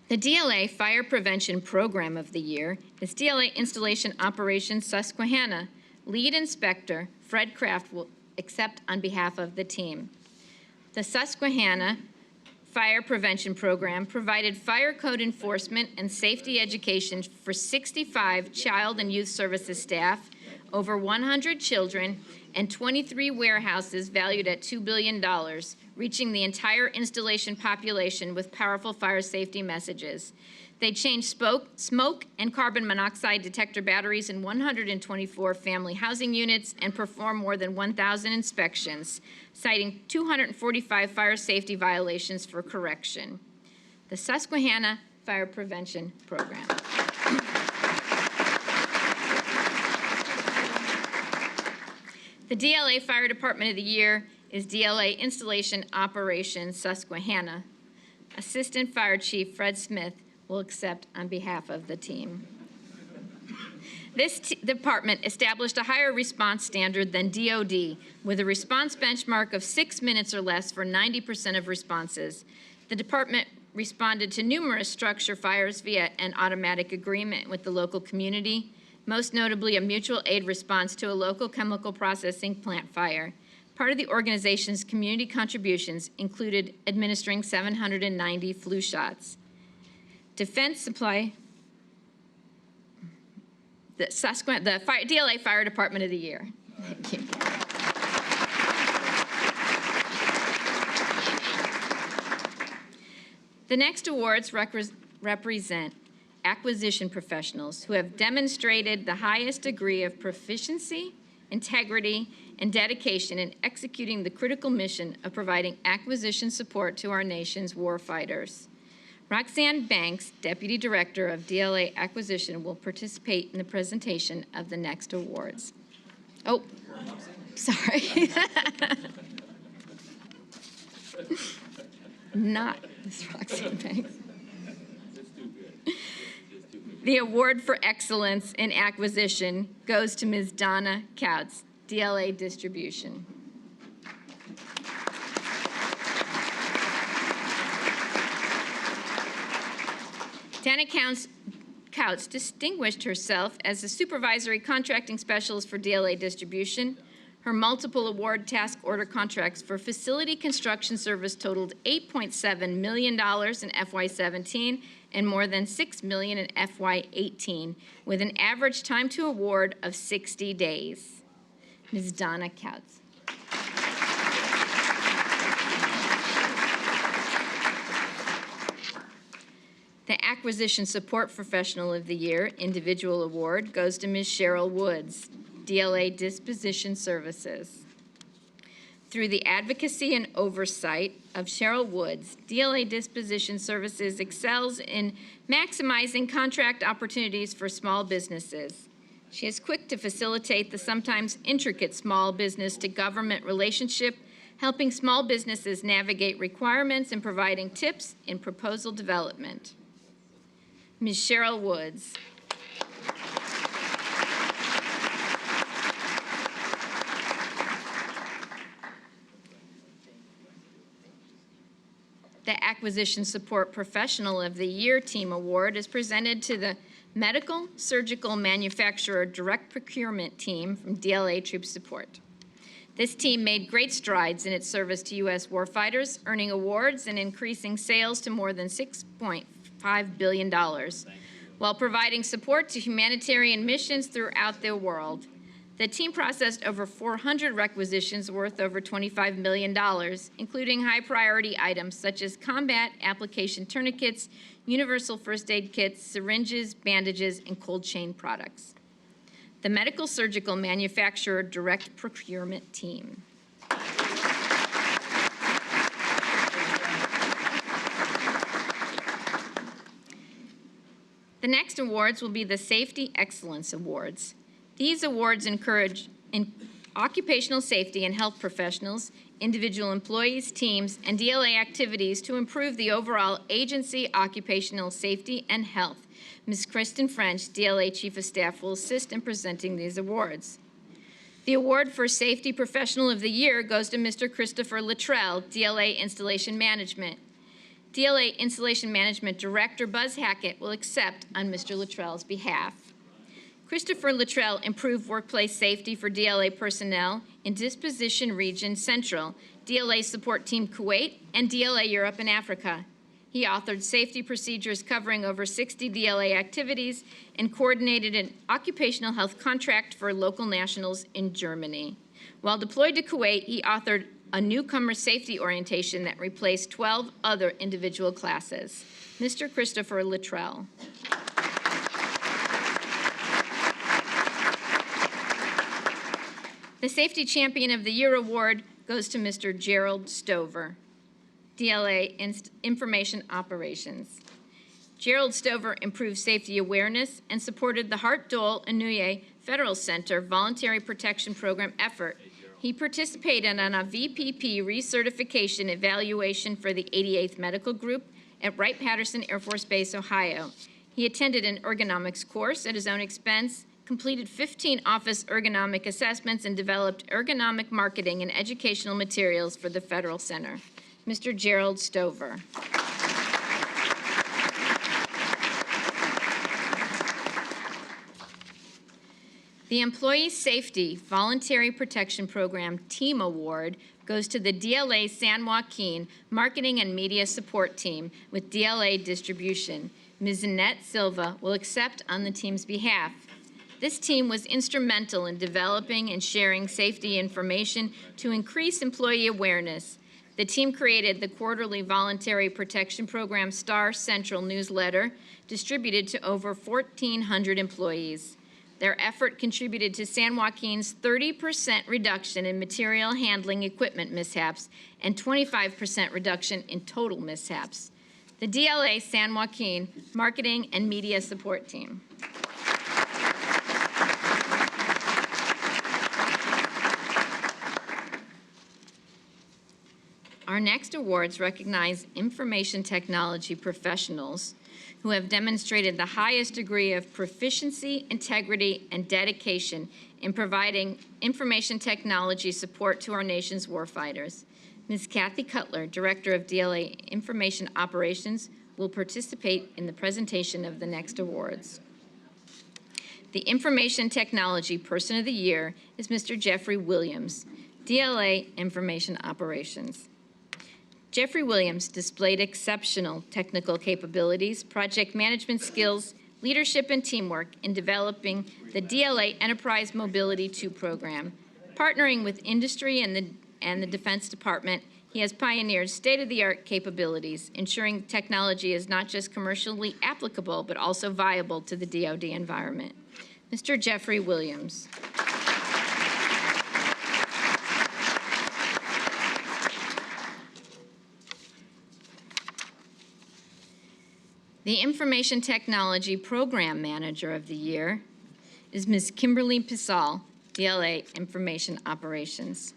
The DLA Fire Prevention Program of the Year is DLA Installation Operations Susquehanna. Lead Inspector Fred Kraft will accept on behalf of the team. The Susquehanna Fire Prevention Program provided fire code enforcement and safety education for 65 child and youth services staff, over 100 children, and 23 warehouses valued at $2 billion, reaching the entire installation population with powerful fire safety messages. They changed smoke and carbon monoxide detector batteries in 124 family housing units and performed more than 1,000 inspections, citing 245 fire safety violations for correction. The Susquehanna Fire Prevention Program. The DLA Fire Department of the Year is DLA Installation Operations Susquehanna. Assistant Fire Chief Fred Smith will accept on behalf of the team. This department established a higher response standard than DOD with a response benchmark of 6 minutes or less for 90% of responses. The department responded to numerous structure fires via an automatic agreement with the local community, most notably a mutual aid response to a local chemical processing plant fire. Part of the organization's community contributions included administering 790 flu shots. Defense Supply, the DLA Fire Department of the Year. Thank you. The next awards represent acquisition professionals who have demonstrated the highest degree of proficiency, integrity, and dedication in executing the critical mission of providing acquisition support to our nation's warfighters. Roxanne Banks, Deputy Director of DLA Acquisition, will participate in the presentation of the next awards. Oh, sorry. Not Ms. Roxanne Banks. The award for excellence in acquisition goes to Ms. Donna Couts, DLA Distribution. Donna Couts distinguished herself as a supervisory contracting specialist for DLA Distribution. Her multiple award task order contracts for facility construction service totaled $8.7 million in FY17 and more than $6 million in FY18, with an average time to award of 60 days. Ms. Donna Couts. The Acquisition Support Professional of the Year Individual Award goes to Ms. Cheryl Woods, DLA Disposition Services. Through the advocacy and oversight of Cheryl Woods, DLA Disposition Services excels in maximizing contract opportunities for small businesses. She is quick to facilitate the sometimes intricate small business to government relationship, helping small businesses navigate requirements and providing tips in proposal development. Ms. Cheryl Woods. The Acquisition Support Professional of the Year Team Award is presented to the Medical Surgical Manufacturer Direct Procurement Team from DLA Troop Support. This team made great strides in its service to U.S. warfighters, earning awards and increasing sales to more than $6.5 billion, while providing support to humanitarian missions throughout the world. The team processed over 400 requisitions worth over $25 million, including high-priority items such as combat application tourniquets, universal first aid kits, syringes, bandages, and cold chain products. The Medical Surgical Manufacturer Direct Procurement Team. The next awards will be the Safety Excellence Awards. These awards encourage occupational safety and health professionals, individual employees, teams, and DLA activities to improve the overall agency occupational safety and health. Ms. Kristen French, DLA Chief of Staff, will assist in presenting these awards. The award for Safety Professional of the Year goes to Mr. Christopher Luttrell, DLA Installation Management. DLA Installation Management Director Buzz Hackett will accept on Mr. Luttrell's behalf. Christopher Luttrell improved workplace safety for DLA personnel in Disposition Region Central, DLA Support Team Kuwait, and DLA Europe and Africa. He authored safety procedures covering over 60 DLA activities and coordinated an occupational health contract for local nationals in Germany. While deployed to Kuwait, he authored a newcomer safety orientation that replaced 12 other individual classes. Mr. Christopher Luttrell. The Safety Champion of the Year award goes to Mr. Gerald Stover, DLA Information Operations. Gerald Stover improved safety awareness and supported the Hart Dole Inouye Federal Center Voluntary Protection Program effort. He participated on a VPP recertification evaluation for the 88th Medical Group at Wright-Patterson Air Force Base, Ohio. He attended an ergonomics course at his own expense, completed 15 office ergonomic assessments, and developed ergonomic marketing and educational materials for the Federal Center. Mr. Gerald Stover. The Employee Safety Voluntary Protection Program Team Award goes to the DLA San Joaquin Marketing and Media Support Team with DLA Distribution. Ms. Annette Silva will accept on the team's behalf. This team was instrumental in developing and sharing safety information to increase employee awareness. The team created the quarterly Voluntary Protection Program Star Central newsletter, distributed to over 1,400 employees. Their effort contributed to San Joaquin's 30% reduction in material handling equipment mishaps and 25% reduction in total mishaps. The DLA San Joaquin Marketing and Media Support Team. Our next awards recognize information technology professionals who have demonstrated the highest degree of proficiency, integrity, and dedication in providing information technology support to our nation's warfighters. Ms. Kathy Cutler, Director of DLA Information Operations, will participate in the presentation of the next awards. The Information Technology Person of the Year is Mr. Jeffrey Williams, DLA Information Operations. Jeffrey Williams displayed exceptional technical capabilities, project management skills, leadership, and teamwork in developing the DLA Enterprise Mobility II program. Partnering with industry and the Defense Department, he has pioneered state-of-the-art capabilities, ensuring technology is not just commercially applicable, but also viable to the DoD environment. Mr. Jeffrey Williams. The Information Technology Program Manager of the Year is Ms. Kimberly Pisal, DLA Information Operations.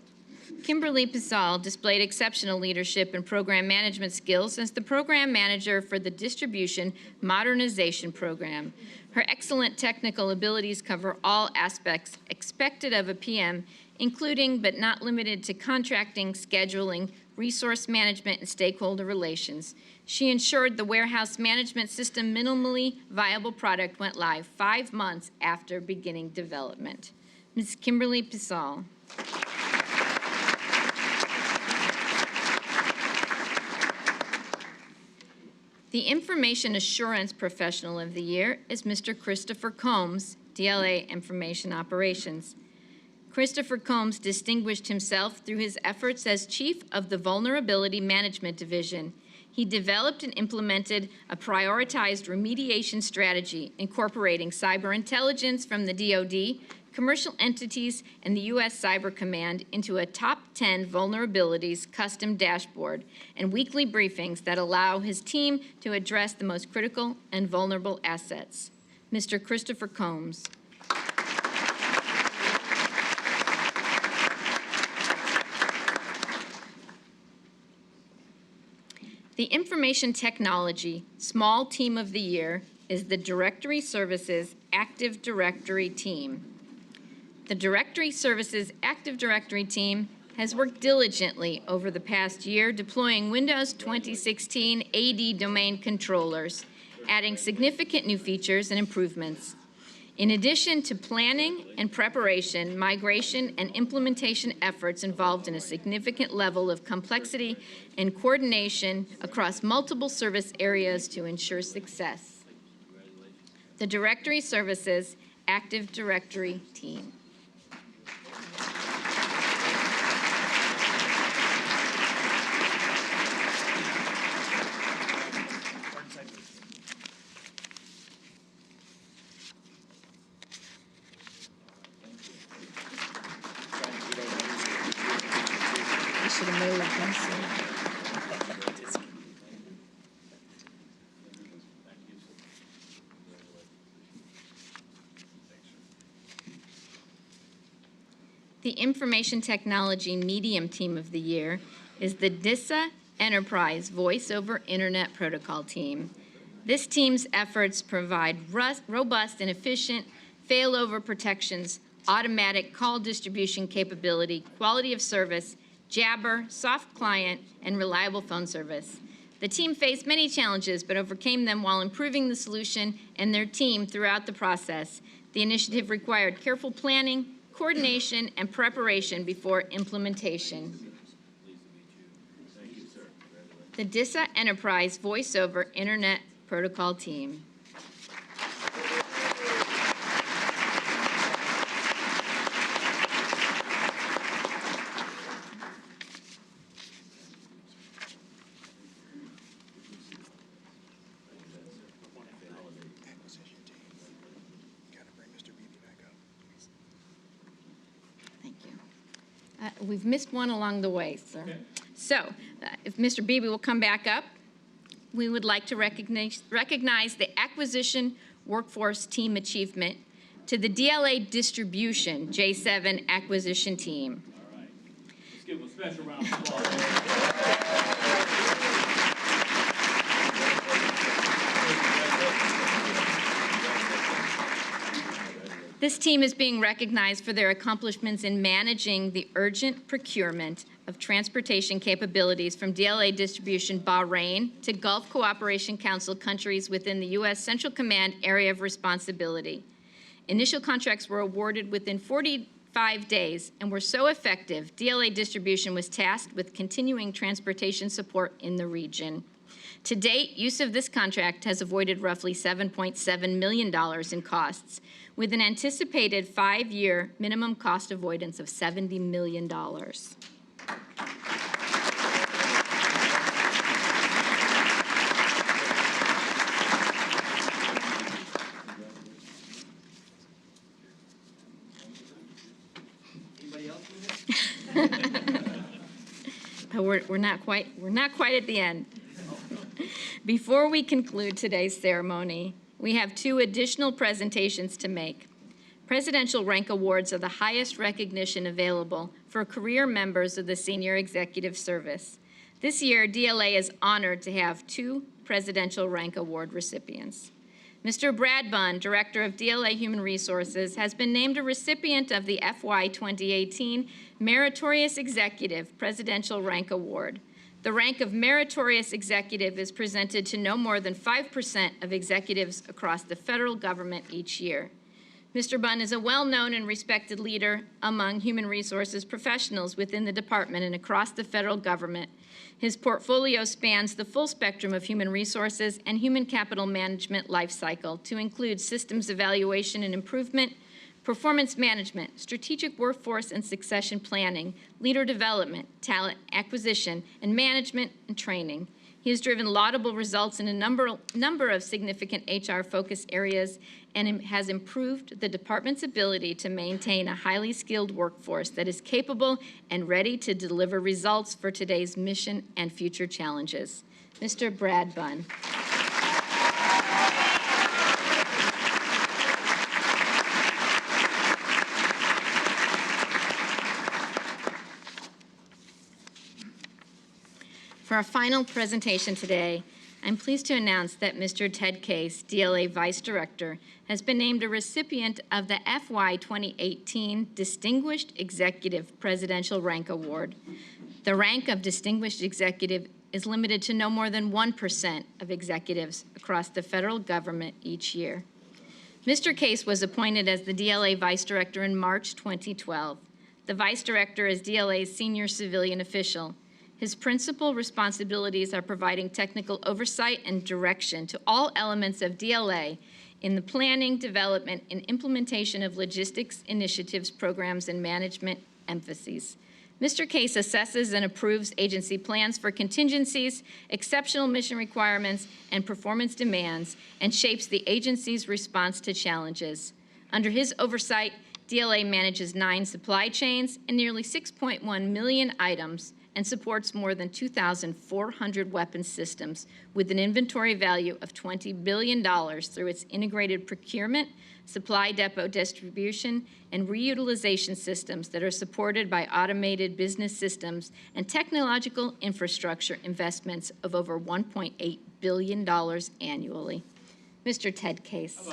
Kimberly Pisal displayed exceptional leadership and program management skills as the program manager for the Distribution Modernization Program. Her excellent technical abilities cover all aspects expected of a PM, including but not limited to contracting, scheduling, resource management, and stakeholder relations. She ensured the warehouse management system minimally viable product went live 5 months after beginning development. Ms. Kimberly Pisal. The Information Assurance Professional of the Year is Mr. Christopher Combs, DLA Information Operations. Christopher Combs distinguished himself through his efforts as Chief of the Vulnerability Management Division. He developed and implemented a prioritized remediation strategy incorporating cyber intelligence from the DoD, commercial entities, and the U.S. Cyber Command into a top 10 vulnerabilities custom dashboard and weekly briefings that allow his team to address the most critical and vulnerable assets. Mr. Christopher Combs. The Information Technology Small Team of the Year is the Directory Services Active Directory Team. The Directory Services Active Directory team has worked diligently over the past year deploying Windows 2016 AD domain controllers, adding significant new features and improvements. In addition to planning and preparation, migration and implementation efforts involved in a significant level of complexity and coordination across multiple service areas to ensure success. The Directory Services Active Directory team. The Information Technology Medium Team of the Year is the DISA Enterprise Voice over Internet Protocol Team. This team's efforts provide robust and efficient failover protections, automatic call distribution capability, quality of service, Jabber, soft client, and reliable phone service. The team faced many challenges but overcame them while improving the solution and their team throughout the process. The initiative required careful planning, coordination, and preparation before implementation. The DISA Enterprise Voice over Internet Protocol Team. We've missed one along the way, sir. Okay. So, if Mr. Beebe will come back up, we would like to recognize the Acquisition Workforce Team Achievement to the DLA Distribution J7 Acquisition Team. All right. Let's give them a special round of applause. This team is being recognized for their accomplishments in managing the urgent procurement of transportation capabilities from DLA Distribution Bahrain to Gulf Cooperation Council countries within the U.S. Central Command area of responsibility. Initial contracts were awarded within 45 days and were so effective, DLA Distribution was tasked with continuing transportation support in the region. To date, use of this contract has avoided roughly $7.7 million in costs, with an anticipated 5-year minimum cost avoidance of $70 million. Anybody else? We're not quite at the end. Before we conclude today's ceremony, we have 2 additional presentations to make. Presidential Rank Awards are the highest recognition available for career members of the Senior Executive Service. This year, DLA is honored to have 2 Presidential Rank Award recipients. Mr. Brad Bunn, Director of DLA Human Resources, has been named a recipient of the FY 2018 Meritorious Executive Presidential Rank Award. The rank of Meritorious Executive is presented to no more than 5% of executives across the federal government each year. Mr. Bunn is a well-known and respected leader among human resources professionals within the department and across the federal government. His portfolio spans the full spectrum of human resources and human capital management lifecycle to include systems evaluation and improvement, performance management, strategic workforce and succession planning, leader development, talent acquisition, and management and training. He has driven laudable results in a number of significant HR focus areas and has improved the department's ability to maintain a highly skilled workforce that is capable and ready to deliver results for today's mission and future challenges. Mr. Brad Bunn. For our final presentation today, I'm pleased to announce that Mr. Ted Case, DLA Vice Director, has been named a recipient of the FY 2018 Distinguished Executive Presidential Rank Award. The rank of Distinguished Executive is limited to no more than 1% of executives across the federal government each year. Mr. Case was appointed as the DLA Vice Director in March 2012. The Vice Director is DLA's senior civilian official. His principal responsibilities are providing technical oversight and direction to all elements of DLA in the planning, development, and implementation of logistics initiatives, programs, and management emphases. Mr. Case assesses and approves agency plans for contingencies, exceptional mission requirements, and performance demands, and shapes the agency's response to challenges. Under his oversight, DLA manages 9 supply chains and nearly 6.1 million items, and supports more than 2,400 weapons systems with an inventory value of $20 billion through its integrated procurement, supply depot distribution, and reutilization systems that are supported by automated business systems and technological infrastructure investments of over $1.8 billion annually. Mr. Ted Case.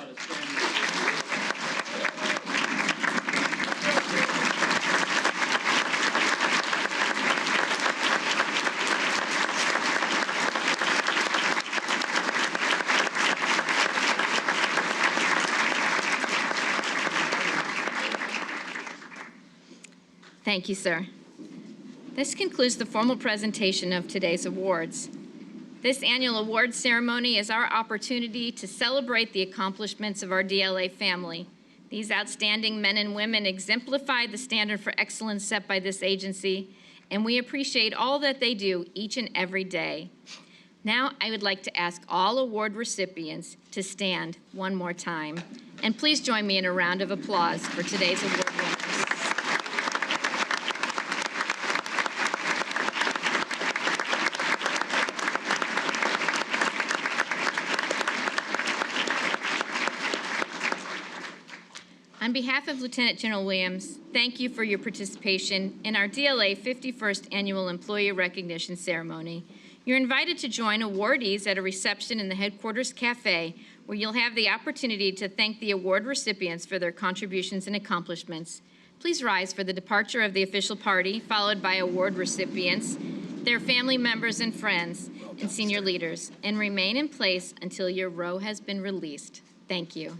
Thank you, sir. This concludes the formal presentation of today's awards. This annual awards ceremony is our opportunity to celebrate the accomplishments of our DLA family. These outstanding men and women exemplify the standard for excellence set by this agency, and we appreciate all that they do each and every day. Now, I would like to ask all award recipients to stand one more time. And please join me in a round of applause for today's award winners. On behalf of Lieutenant General Williams, thank you for your participation in our DLA 51st Annual Employee Recognition Ceremony. You're invited to join awardees at a reception in the Headquarters Cafe, where you'll have the opportunity to thank the award recipients for their contributions and accomplishments. Please rise for the departure of the official party, followed by award recipients, their family members and friends, and senior leaders, and remain in place until your row has been released. Thank you.